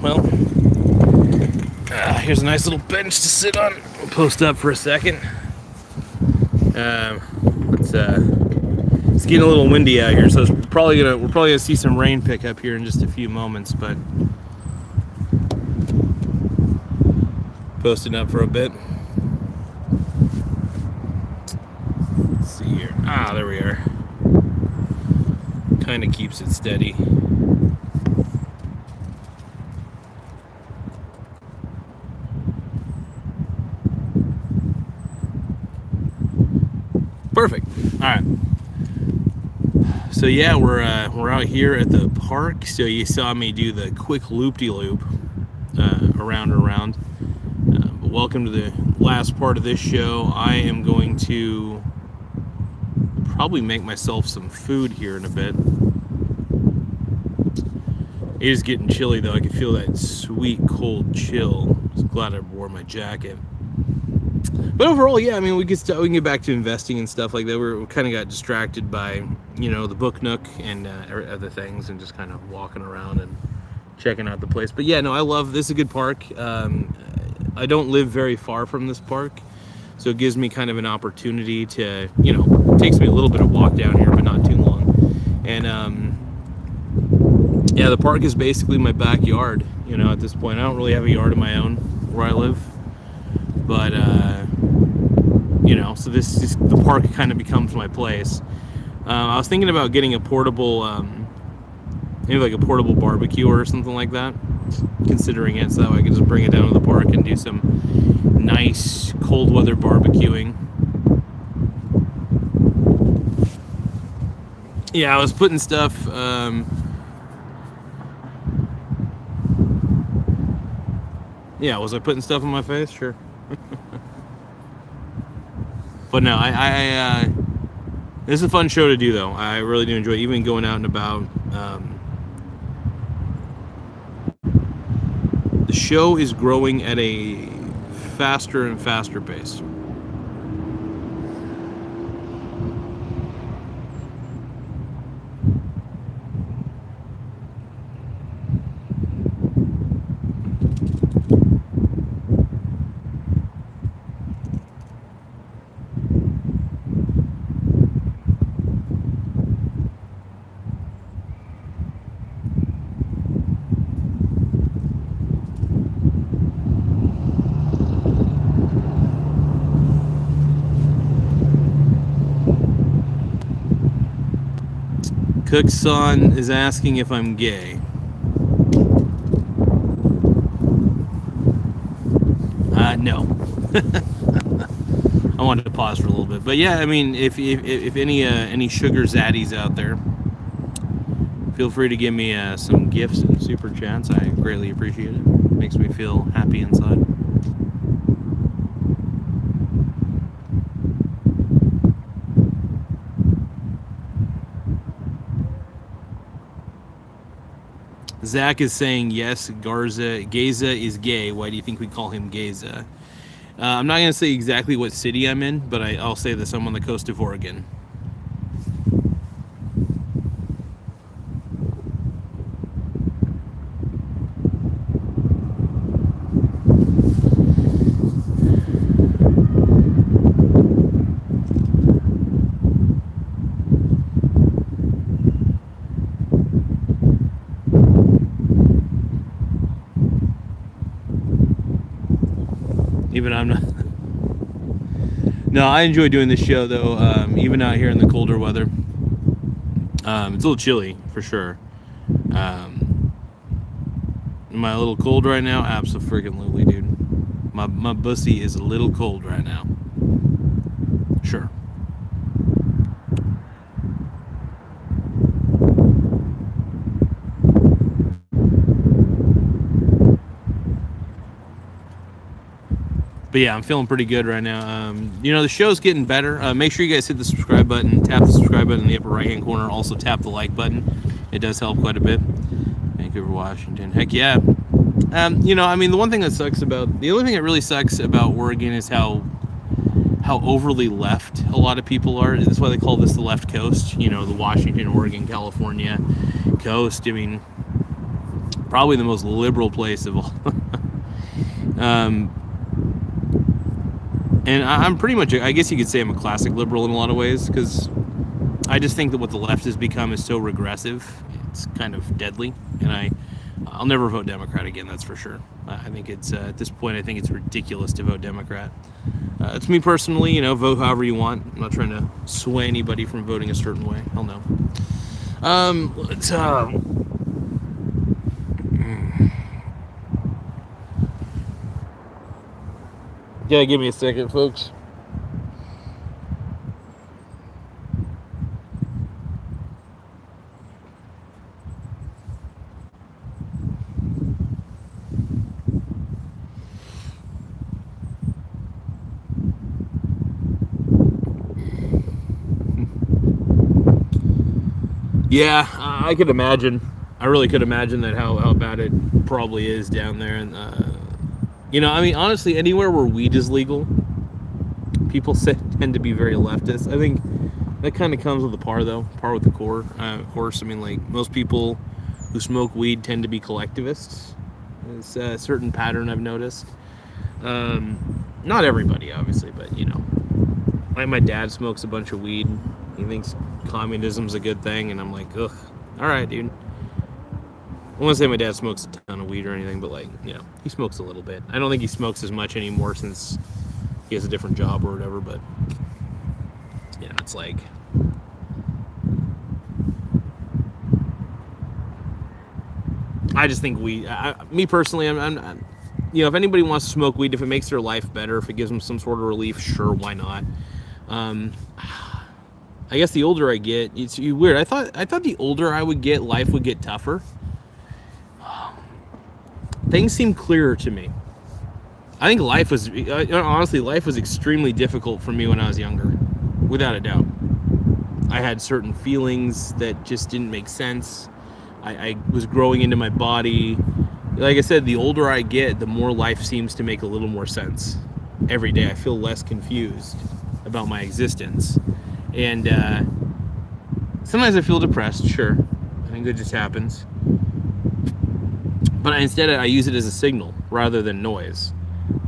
Well, here's a nice little bench to sit on. We'll post up for a second. It's getting a little windy out here, so we're probably gonna see some rain pick up here in just a few moments. But posting up for a bit. Let's see here. There we are. Kind of keeps it steady. Perfect. All right. So yeah, we're out here at the park. So you saw me do the quick loop-de-loop around and around. But welcome to the last part of this show. I am going to probably make myself some food here in a bit. It is getting chilly though. I can feel that sweet cold chill. I'm glad I wore my jacket. But overall, yeah, I mean, we can get back to investing and stuff like that. We kind of got distracted by, you know, the booknook and other things, and just kind of walking around and checking out the place. But yeah, no, I love this. Is a good park. I don't live very far from this park, so it gives me kind of an opportunity to, you know, it takes me a little bit of walk down here, but not too long. And yeah, the park is basically my backyard. You know, at this point, I don't really have a yard of my own where I live, but you know, so the park kind of becomes my place. I was thinking about getting a portable, maybe like a portable barbecue or something like that. Considering it, so that way I can just bring it down to the park and do some nice cold weather barbecuing. Yeah, I was putting stuff. Yeah, was I putting stuff on my face? Sure. But no, this is a fun show to do, though. I really do enjoy even going out and about. The show is growing at a faster and faster pace. Cook's son is asking if I'm gay. No. I wanted to pause for a little bit, but yeah, I mean, if any sugar zaddies out there, feel free to give me some gifts and super chats. I greatly appreciate it. Makes me feel happy inside. Zach is saying yes, Geza is gay. Why do you think we call him Geza? I'm not going to say exactly what city I'm in, but I'll say this. I'm on the coast of Oregon. Even I'm not. No, I enjoy doing this show though. Even out here in the colder weather, it's a little chilly for sure. Am I a little cold right now? Absolutely, dude. My bussy is a little cold right now. Sure. But yeah, I'm feeling pretty good right now. You know, the show's getting better. Make sure you guys hit the subscribe button. Tap the subscribe button in the upper right-hand corner. Also tap the like button. It does help quite a bit. Vancouver, Washington. Heck yeah. You know, I mean, the only thing that really sucks about Oregon is how overly left a lot of people are. That's why they call this the left coast. You know, the Washington, Oregon, California coast. I mean, probably the most liberal place of all. And I'm pretty much, I guess you could say I'm a classic liberal in a lot of ways, because I just think that what the left has become is so regressive. It's kind of deadly, and I'll never vote Democrat again, that's for sure. I think it's, at this point, I think it's ridiculous to vote Democrat. It's me personally, you know, vote however you want. I'm not trying to sway anybody from voting a certain way. Hell no. Yeah, give me a second, folks. Yeah, I could imagine. I really could imagine that how bad it probably is down there. And I mean, honestly, anywhere where weed is legal, people tend to be very leftist. I think that kind of comes with the par with the core. Of course, I mean, like most people who smoke weed tend to be collectivists. It's a certain pattern I've noticed. Not everybody, obviously, but like my dad smokes a bunch of weed. He thinks communism's a good thing, and I'm like, ugh. All right, dude. I want to say my dad smokes a ton of weed or anything, but he smokes a little bit. I don't think he smokes as much anymore since he has a different job or whatever. But it's like, I just think weed. Me personally, I'm if anybody wants to smoke weed, if it makes their life better, if it gives them some sort of relief, sure, why not? I guess the older I get, it's weird. I thought the older I would get, life would get tougher. Things seem clearer to me. I think life was extremely difficult for me when I was younger, without a doubt. I had certain feelings that just didn't make sense. I was growing into my body. Like I said, the older I get, the more life seems to make a little more sense. Every day I feel less confused about my existence. And sometimes I feel depressed, sure. I think that just happens. But instead I use it as a signal rather than noise.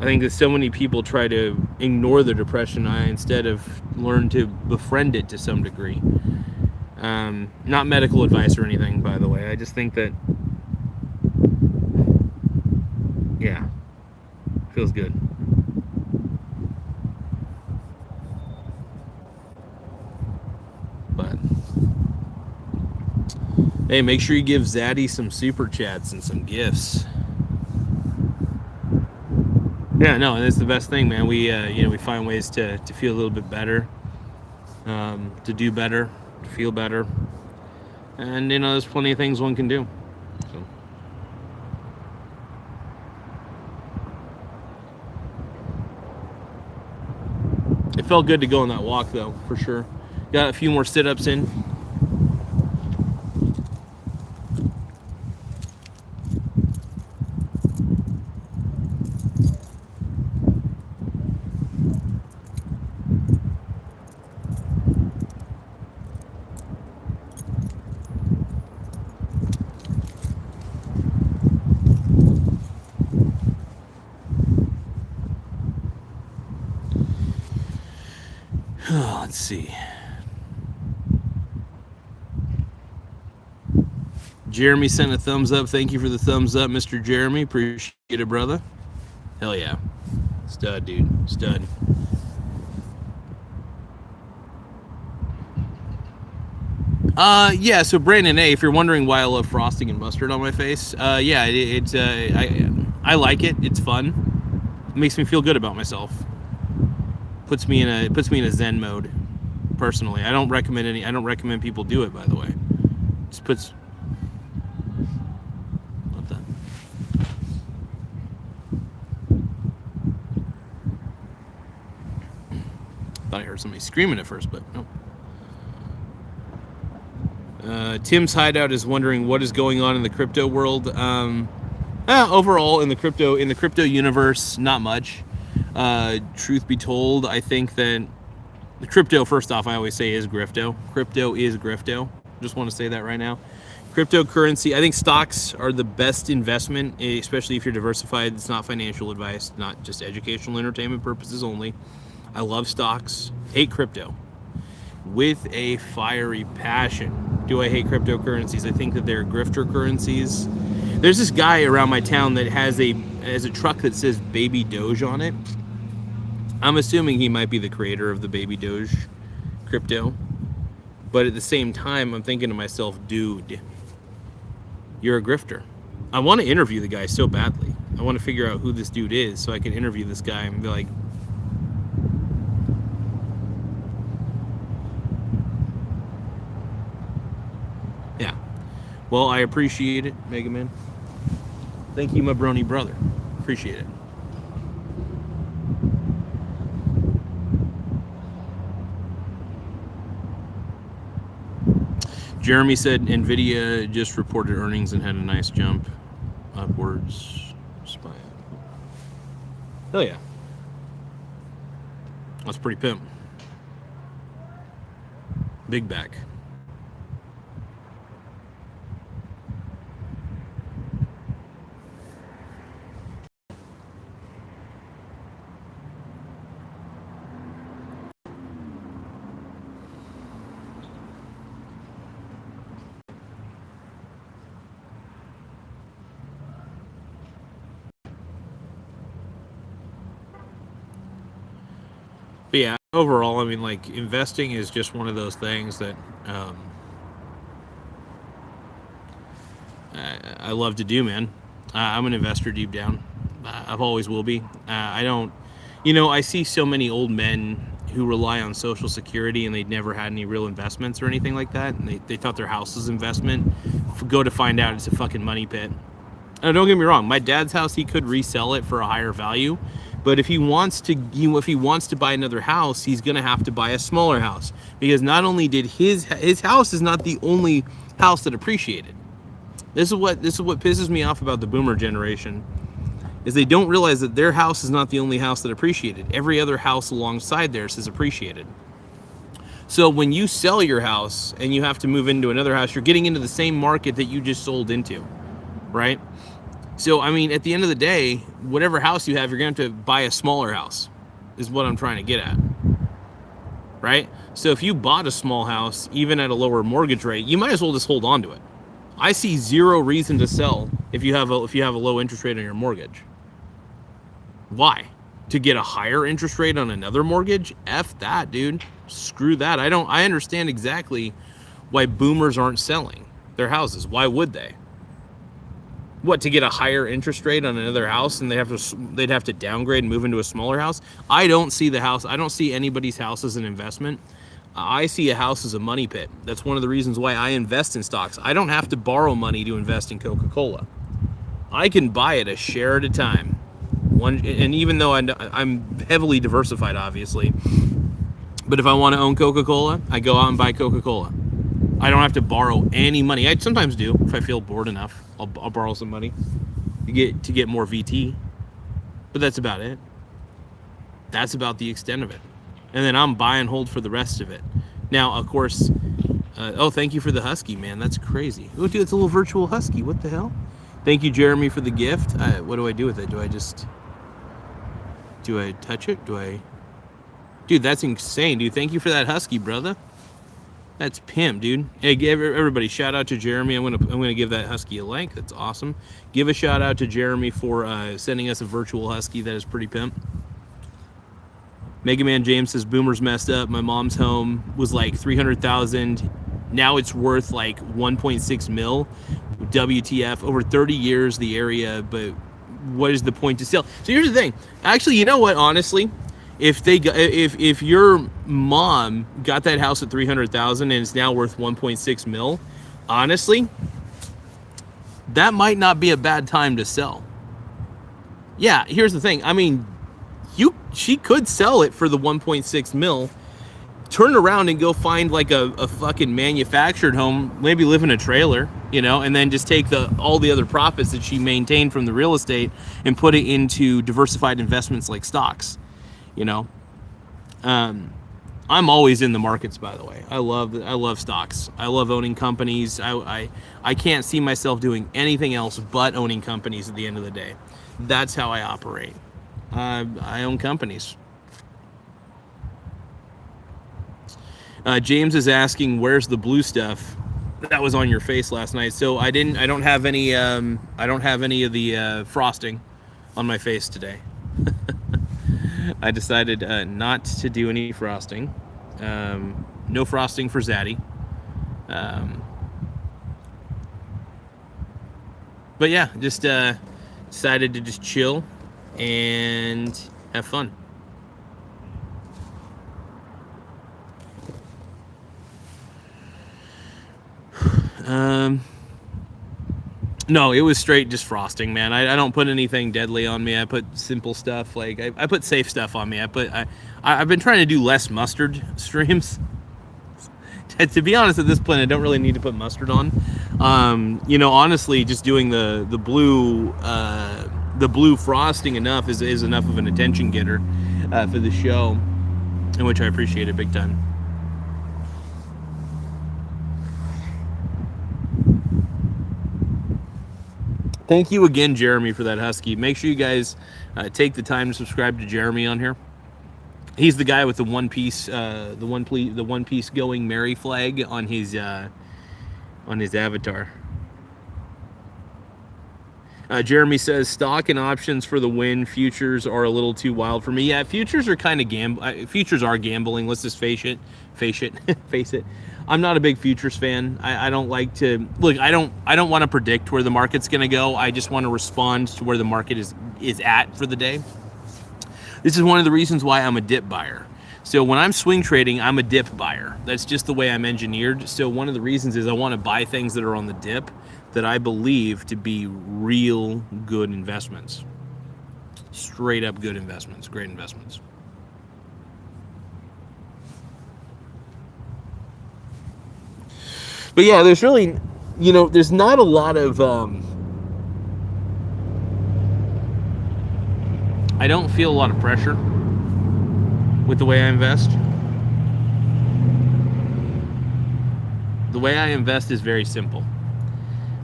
I think that so many people try to ignore the depression. I instead have learned to befriend it to some degree. Not medical advice or anything, by the way. I just think that, feels good. But hey, make sure you give Zaddy some super chats and some gifts. Yeah, no, and it's the best thing, man. We we find ways to feel a little bit better, to do better, to feel better, and there's plenty of things one can do. So. It felt good to go on that walk, though, for sure. Got a few more sit-ups in. Let's see. Jeremy sent a thumbs up. Thank you for the thumbs up, Mr. Jeremy. Appreciate it, brother. Hell yeah. Stud, dude. Stud. Yeah, so Brandon A, if you're wondering why I love frosting and mustard on my face, I like it. It's fun. It makes me feel good about myself. Puts me in a Zen mode. Personally, I don't recommend people do it, by the way. Just puts. What the? Thought I heard somebody screaming at first, but no. Tim's Hideout is wondering what is going on in the crypto world. Overall, in the crypto universe, not much. Truth be told, I think that the crypto, first off, I always say is grifto. Crypto is grifto. Just want to say that right now. Cryptocurrency, I think stocks are the best investment, especially if you're diversified. It's not financial advice, not just educational entertainment purposes only. I love stocks. Hate crypto with a fiery passion. Do I hate cryptocurrencies? I think that they're grifter currencies. There's this guy around my town that has a truck that says Baby Doge on it. I'm assuming he might be the creator of the Baby Doge crypto. But at the same time, I'm thinking to myself, dude, you're a grifter. I want to interview the guy so badly. I want to figure out who this dude is so I can interview this guy and be like, yeah. Well, I appreciate it, Mega Man. Thank you, my brony brother. Appreciate it. Jeremy said NVIDIA just reported earnings and had a nice jump upwards. Hell yeah. That's pretty pimp. Big back. But yeah, overall, I mean, like, investing is just one of those things that I love to do, man. I'm an investor deep down. I've always will be. I don't, I see so many old men who rely on Social Security and they'd never had any real investments or anything like that. And they thought their house was investment. Go to find out it's a fucking money pit. Don't get me wrong. My dad's house, he could resell it for a higher value. But if he wants to, buy another house, he's gonna have to buy a smaller house, because not only did his house is not the only house that appreciated. This is what pisses me off about the boomer generation, is they don't realize that their house is not the only house that appreciated. Every other house alongside theirs has appreciated. So when you sell your house and you have to move into another house, you're getting into the same market that you just sold into, right? So, I mean, at the end of the day, whatever house you have, you're going to have to buy a smaller house, is what I'm trying to get at, right? So if you bought a small house, even at a lower mortgage rate, you might as well just hold on to it. I see zero reason to sell if you have a low interest rate on your mortgage. Why? To get a higher interest rate on another mortgage? F that, dude. Screw that. I understand exactly why boomers aren't selling their houses. Why would they? What, to get a higher interest rate on another house, and they'd have to downgrade and move into a smaller house? I don't see anybody's house as an investment. I see a house as a money pit. That's one of the reasons why I invest in stocks. I don't have to borrow money to invest in Coca-Cola. I can buy it a share at a time. And even though I'm heavily diversified, obviously, but if I want to own Coca-Cola, I go out and buy Coca-Cola. I don't have to borrow any money. I sometimes do if I feel bored enough. I'll borrow some money to get more VT, but that's about it. That's about the extent of it. And then I'm buy and hold for the rest of it. Now, of course, thank you for the husky, man. That's crazy. Oh, dude, it's a little virtual husky. What the hell? Thank you, Jeremy, for the gift. What do I do with it? Do I touch it? Dude, that's insane, dude. Thank you for that husky, brother. That's pimp, dude. Hey, everybody, shout out to Jeremy. I'm gonna give that husky a like. That's awesome. Give a shout out to Jeremy for sending us a virtual husky. That is pretty pimp. Mega Man James says boomers messed up. My mom's home was like 300,000. Now it's worth like 1.6 mil. WTF? Over 30 years, the area. But what is the point to sell? So here's the thing. Actually, you know what? Honestly, if your mom got that house at 300,000 and it's now worth 1.6 mil, honestly, that might not be a bad time to sell. Yeah, here's the thing. I mean, she could sell it for the 1.6 mil, turn around and go find like a fucking manufactured home, maybe live in a trailer, and then just take all the other profits that she maintained from the real estate and put it into diversified investments like stocks. I'm always in the markets, by the way. I love stocks. I love owning companies. I can't see myself doing anything else but owning companies at the end of the day. That's how I operate. I own companies. James is asking, where's the blue stuff that was on your face last night? So I don't have any of the frosting on my face today. I decided not to do any frosting. No frosting for Zaddy. But yeah, just decided to just chill and have fun. No, it was straight just frosting, man. I don't put anything deadly on me. I put simple stuff. Like I put safe stuff on me. I've been trying to do less mustard streams To be honest, at this point, I don't really need to put mustard on. You know, honestly, just doing the blue frosting enough is enough of an attention getter for the show, in which I appreciate it big time. Thank you again, Jeremy, for that husky. Make sure you guys take the time to subscribe to Jeremy on here. He's the guy with the one piece going Mary flag on his avatar. Jeremy says stock and options for the win. Futures are a little too wild for me. Yeah, futures are kind of futures are gambling. Let's just face it. Face it. I'm not a big futures fan. I don't like to look. I don't want to predict where the market's going to go. I just want to respond to where the market is at for the day. This is one of the reasons why I'm a dip buyer. So when I'm swing trading, I'm a dip buyer. That's just the way I'm engineered. So one of the reasons is I want to buy things that are on the dip that I believe to be real good investments. Straight up good investments, great investments. But yeah, there's really, you know, there's not a lot of, I don't feel a lot of pressure with the way I invest. The way I invest is very simple.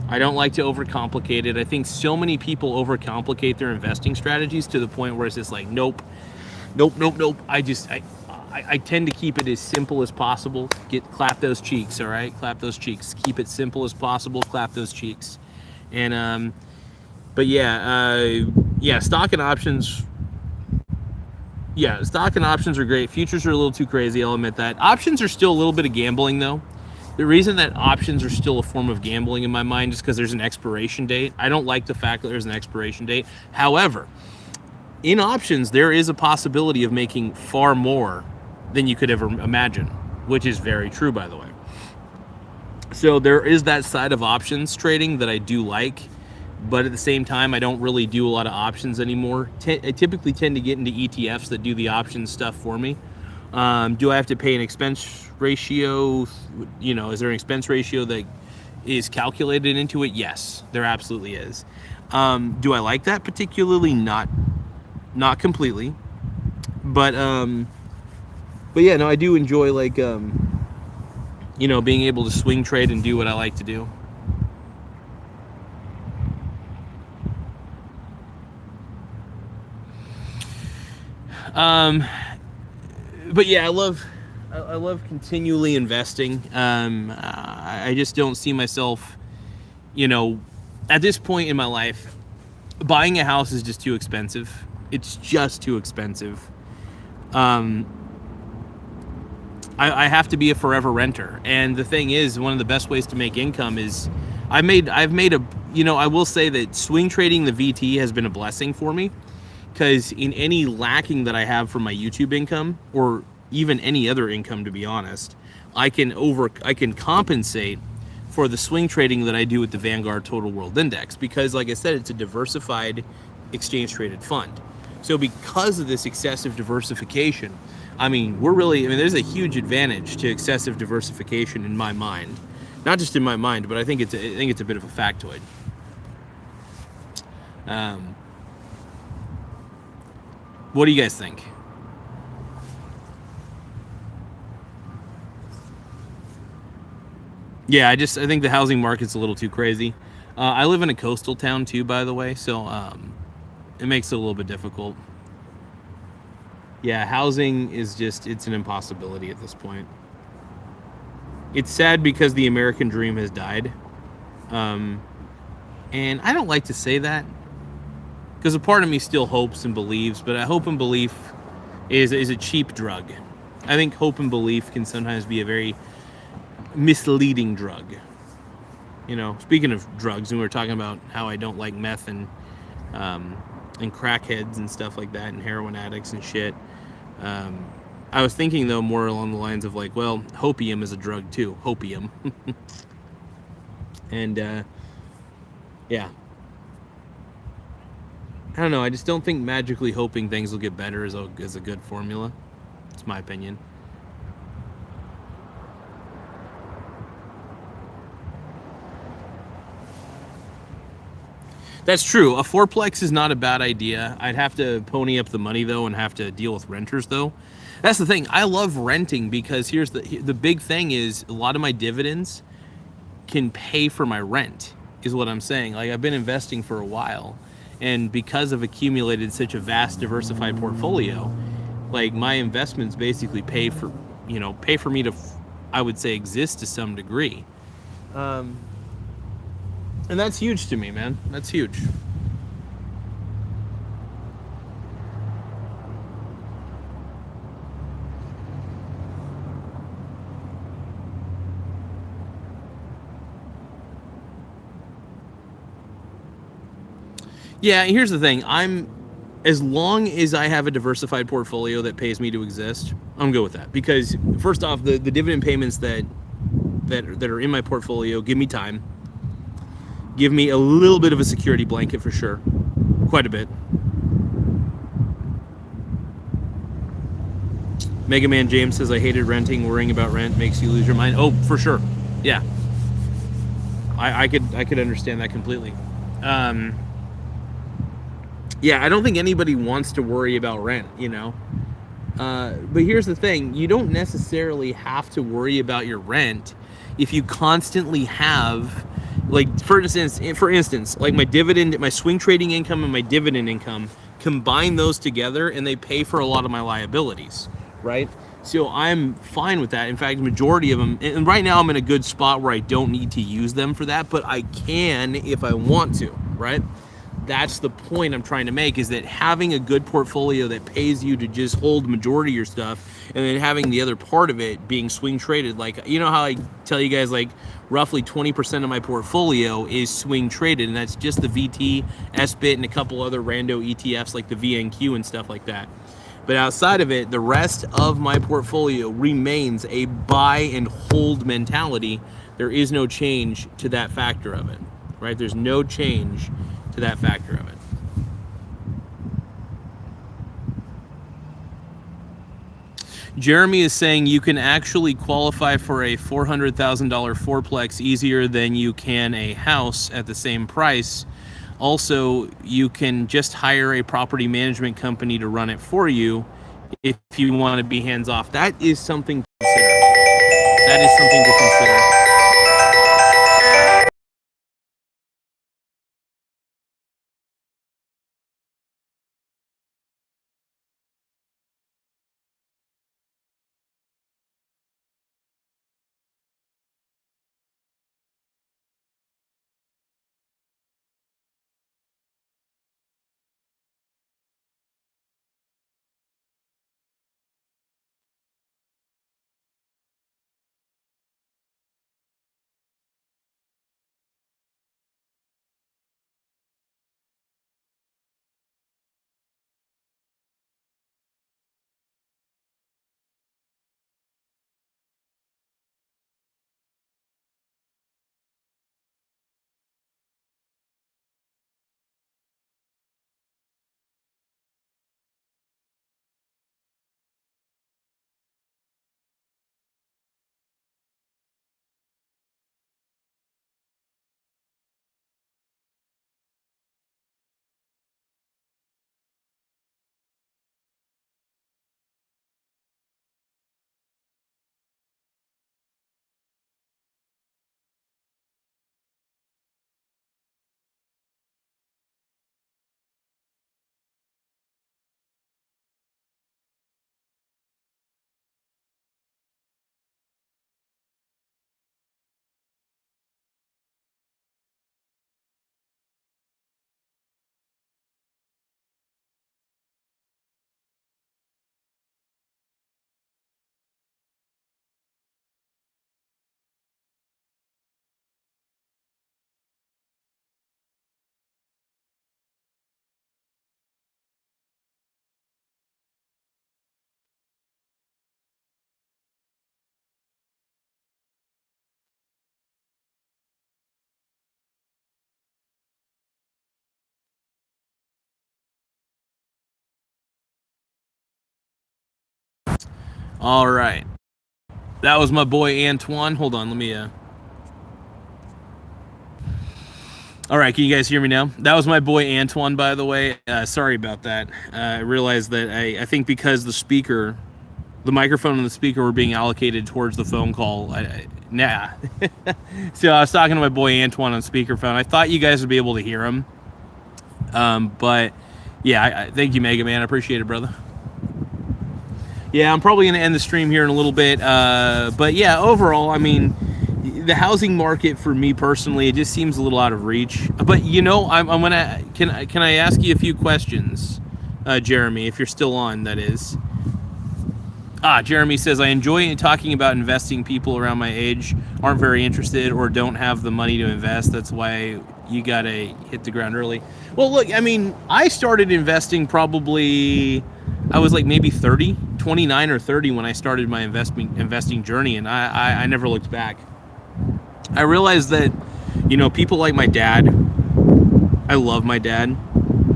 I don't like to overcomplicate it. I think so many people overcomplicate their investing strategies to the point where it's just like, nope. I tend to keep it as simple as possible. Clap those cheeks, all right? Clap those cheeks. Keep it simple as possible. Clap those cheeks. And but yeah, stock and options. Yeah, stock and options are great. Futures are a little too crazy, I'll admit that. Options are still a little bit of gambling, though. The reason that options are still a form of gambling in my mind is because there's an expiration date. I don't like the fact that there's an expiration date. However, in options, there is a possibility of making far more than you could ever imagine, which is very true, by the way. So there is that side of options trading that I do like, but at the same time, I don't really do a lot of options anymore. I typically tend to get into ETFs that do the options stuff for me. Do I have to pay an expense ratio? You know, is there an expense ratio that is calculated into it? Yes, there absolutely is. Do I like that particularly? Not completely, but yeah, no, I do enjoy, like, you know, being able to swing trade and do what I like to do. But yeah, I love continually investing. I just don't see myself, you know, at this point in my life, buying a house is just too expensive. It's just too expensive. I have to be a forever renter. And the thing is, one of the best ways to make income is I've made a, you know, I will say that swing trading the VT has been a blessing for me, because in any lacking that I have from my YouTube income, or even any other income, to be honest, I can compensate for the swing trading that I do with the Vanguard Total World Index, because, like I said, it's a diversified exchange traded fund. So because of this excessive diversification, I mean, there's a huge advantage to excessive diversification in my mind. Not just in my mind, but I think it's a bit of a factoid. What do you guys think? Yeah, I think the housing market's a little too crazy. I live in a coastal town too, by the way, so it makes it a little bit difficult. Yeah, housing is it's an impossibility at this point. It's sad because the American dream has died. And I don't like to say that, because a part of me still hopes and believes, but hope and belief is a cheap drug. I think hope and belief can sometimes be a very misleading drug. You know, speaking of drugs, and we were talking about how I don't like meth and crackheads and stuff like that, and heroin addicts and shit. I was thinking, though, more along the lines of, like, well, hopium is a drug too. Hopium. And yeah, I don't know. I just don't think magically hoping things will get better is a good formula. It's my opinion. That's true. A fourplex is not a bad idea. I'd have to pony up the money though and have to deal with renters though. That's the thing. I love renting because here's the big thing is a lot of my dividends can pay for my rent is what I'm saying. Like I've been investing for a while, and because I've accumulated such a vast diversified portfolio, like my investments basically pay for me to, I would say, exist to some degree. And that's huge to me, man. That's huge. Yeah, here's the thing. As long as I have a diversified portfolio that pays me to exist, I'm good with that. Because first off, the dividend payments that are in my portfolio give me time, give me a little bit of a security blanket for sure, quite a bit. Mega Man James says, I hated renting. Worrying about rent makes you lose your mind. Oh, for sure. Yeah, I could understand that completely. Yeah, I don't think anybody wants to worry about rent, you know. But here's the thing: you don't necessarily have to worry about your rent if you constantly have, like, for instance, like my swing trading income and my dividend income, combine those together and they pay for a lot of my liabilities, right? So I'm fine with that. In fact, the majority of them, and right now I'm in a good spot where I don't need to use them for that, but I can if I want to, right? That's the point I'm trying to make, is that having a good portfolio that pays you to just hold the majority of your stuff, and then having the other part of it being swing traded. Like, you know how I tell you guys, like, roughly 20% of my portfolio is swing traded, and that's just the VT, SBIT, and a couple other rando ETFs like the VNQ and stuff like that. But outside of it, the rest of my portfolio remains a buy and hold mentality. There is no change to that factor of it, right? There's no change to that factor of it. Jeremy is saying you can actually qualify for a $400,000 fourplex easier than you can a house at the same price. Also, you can just hire a property management company to run it for you if you want to be hands off. That is something to consider. That is something to consider. All right. That was my boy Antoine. Hold on, let me All right, can you guys hear me now? That was my boy Antoine, by the way. Sorry about that. I realized that I think because the microphone and the speaker were being allocated towards the phone call. Nah. So I was talking to my boy Antoine on speakerphone. I thought you guys would be able to hear him. But yeah, thank you, Mega Man. I appreciate it, brother. Yeah, I'm probably going to end the stream here in a little bit. But yeah, overall, I mean, the housing market for me personally, it just seems a little out of reach. But you know, I'm gonna can I ask you a few questions, Jeremy, if you're still on, that is. Jeremy says, I enjoy talking about investing. People around my age aren't very interested or don't have the money to invest. That's why you gotta hit the ground early. Well, look, I mean, I started investing probably, I was like maybe 30, 29 or 30 when I started my investing journey, and I never looked back. I realized that, you know, people like my dad, I love my dad.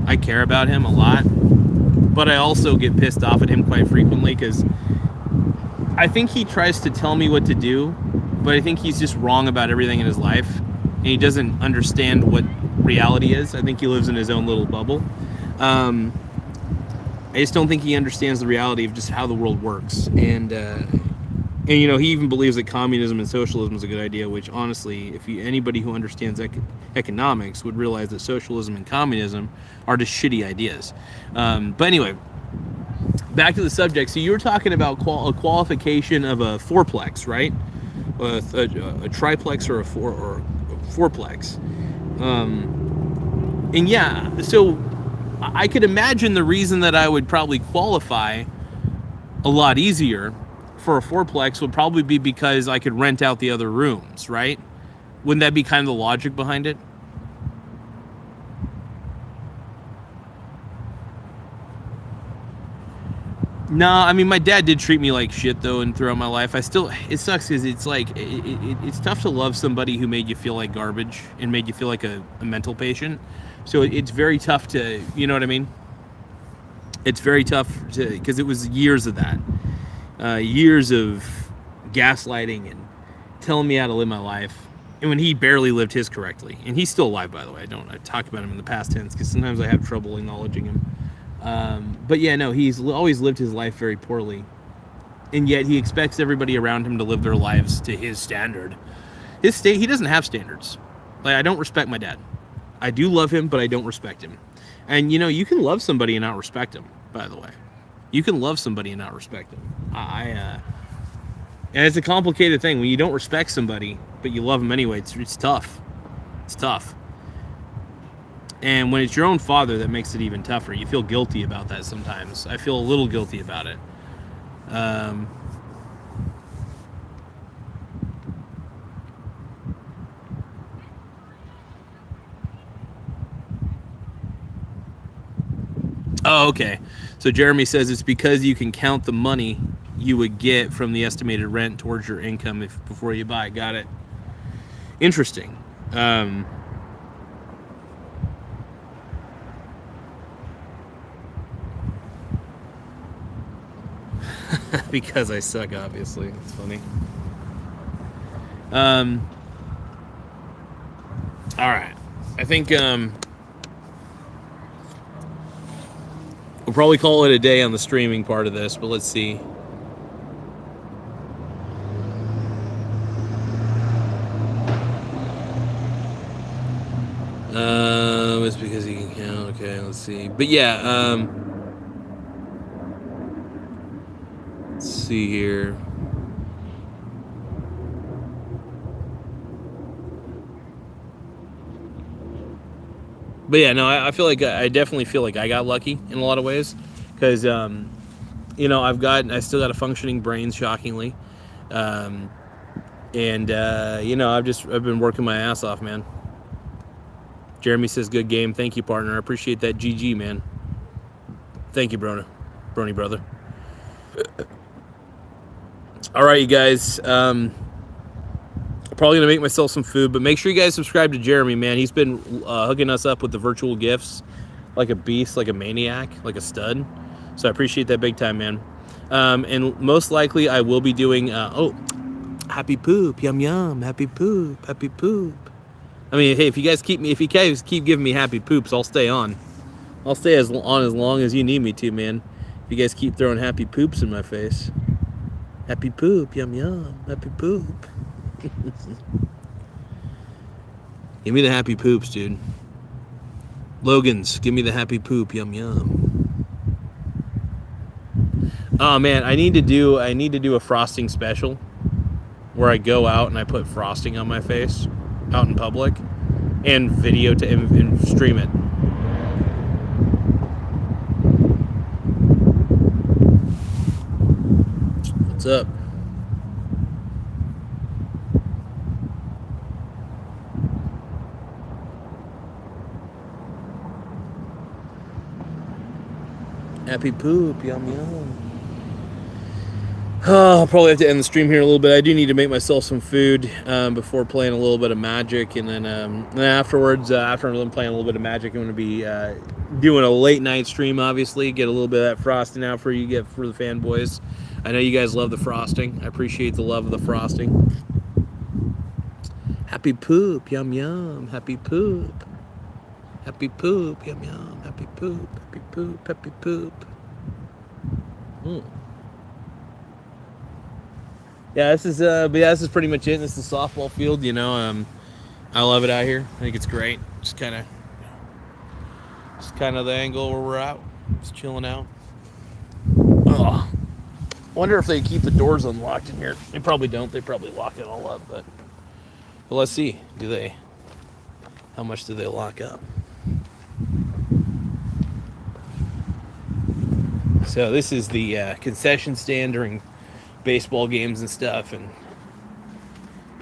I care about him a lot, but I also get pissed off at him quite frequently because I think he tries to tell me what to do, but I think he's just wrong about everything in his life, and he doesn't understand what reality is. I think he lives in his own little bubble. I just don't think he understands the reality of just how the world works. And you know, he even believes that communism and socialism is a good idea, which honestly, if anybody who understands economics would realize that socialism and communism are just shitty ideas. But anyway, back to the subject. So you were talking about a qualification of a fourplex, right? A triplex or a fourplex. And yeah, so I could imagine the reason that I would probably qualify a lot easier for a fourplex would probably be because I could rent out the other rooms, right? Wouldn't that be kind of the logic behind it? No, I mean, my dad did treat me like shit though, and throughout my life, it sucks because it's like it's tough to love somebody who made you feel like garbage and made you feel like a mental patient. So it's very tough to, you know what I mean? It's very tough to, because it was years of that. Years of gaslighting and telling me how to live my life, and when he barely lived his correctly, and he's still alive, by the way. I talk about him in the past tense because sometimes I have trouble acknowledging him. But yeah, no, he's always lived his life very poorly, and yet he expects everybody around him to live their lives to his standard. He doesn't have standards. Like, I don't respect my dad. I do love him, but I don't respect him. And you know, you can love somebody and not respect him, by the way. You can love somebody and not respect them. And it's a complicated thing. When you don't respect somebody, but you love them anyway, it's tough. It's tough. And when it's your own father, that makes it even tougher. You feel guilty about that sometimes. I feel a little guilty about it. Oh, okay. So Jeremy says it's because you can count the money you would get from the estimated rent towards your income before you buy. Got it. Interesting. Because I suck, obviously. It's funny. All right. I think we'll probably call it a day on the streaming part of this, but let's see. It's because he can count. Okay, let's see. But yeah, let's see here. But yeah, no, I feel like I definitely feel like I got lucky in a lot of ways, because you know, I still got a functioning brain, shockingly, and you know, I've been working my ass off, man. Jeremy says, good game. Thank you, partner. I appreciate that. GG, man. Thank you, Brony brother. All right, you guys. Probably gonna make myself some food, but make sure you guys subscribe to Jeremy, man. He's been hooking us up with the virtual gifts like a beast, like a maniac, like a stud. So I appreciate that big time, man. And most likely I will be doing happy poop, yum yum, happy poop, happy poop. I mean, hey, if you guys keep giving me happy poops, I'll stay on. I'll stay as long as you need me to, man. If you guys keep throwing happy poops in my face. Happy poop, yum yum, happy poop. Give me the happy poops, dude. Logan's, give me the happy poop, yum yum. Oh man, I need to do a frosting special where I go out and I put frosting on my face out in public and video to and stream it. What's up? Happy poop, yum yum. I'll probably have to end the stream here in a little bit. I do need to make myself some food before playing a little bit of Magic, and then afterwards, after I'm playing a little bit of Magic, I'm going to be doing a late night stream. Obviously, get a little bit of that frosting out for the fanboys. I know you guys love the frosting. I appreciate the love of the frosting. Happy poop, yum yum. Happy poop. Happy poop, yum yum. Happy poop, happy poop, happy poop. Yeah, this is pretty much it. This is the softball field, you know. I love it out here. I think it's great. Just kind of the angle where we're at. Just chilling out. Oh, wonder if they keep the doors unlocked in here. They probably don't. They probably lock it all up. But let's see. How much do they lock up? So this is the concession stand during baseball games and stuff, and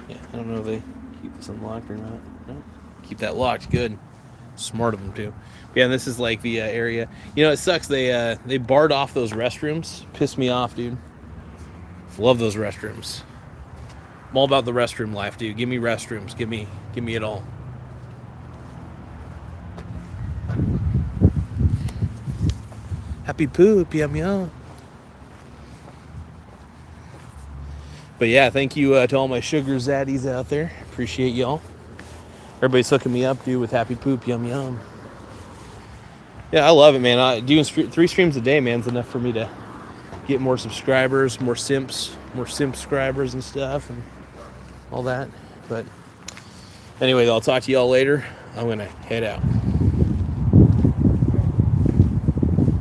yeah, I don't know if they keep this unlocked or not. No, keep that locked. Good, smart of them too. Yeah, and this is like the area. You know, it sucks. They barred off those restrooms. Pissed me off, dude. Love those restrooms. I'm all about the restroom life, dude. Give me restrooms. Give me it all. Happy poop, yum yum. But yeah, thank you to all my sugar zaddies out there. Appreciate y'all. Everybody's hooking me up, dude, with happy poop, yum yum. Yeah, I love it, man. Doing 3 streams a day, man, is enough for me to get more subscribers, more simp subscribers and stuff, and all that. But anyway, I'll talk to y'all later. I'm gonna head out.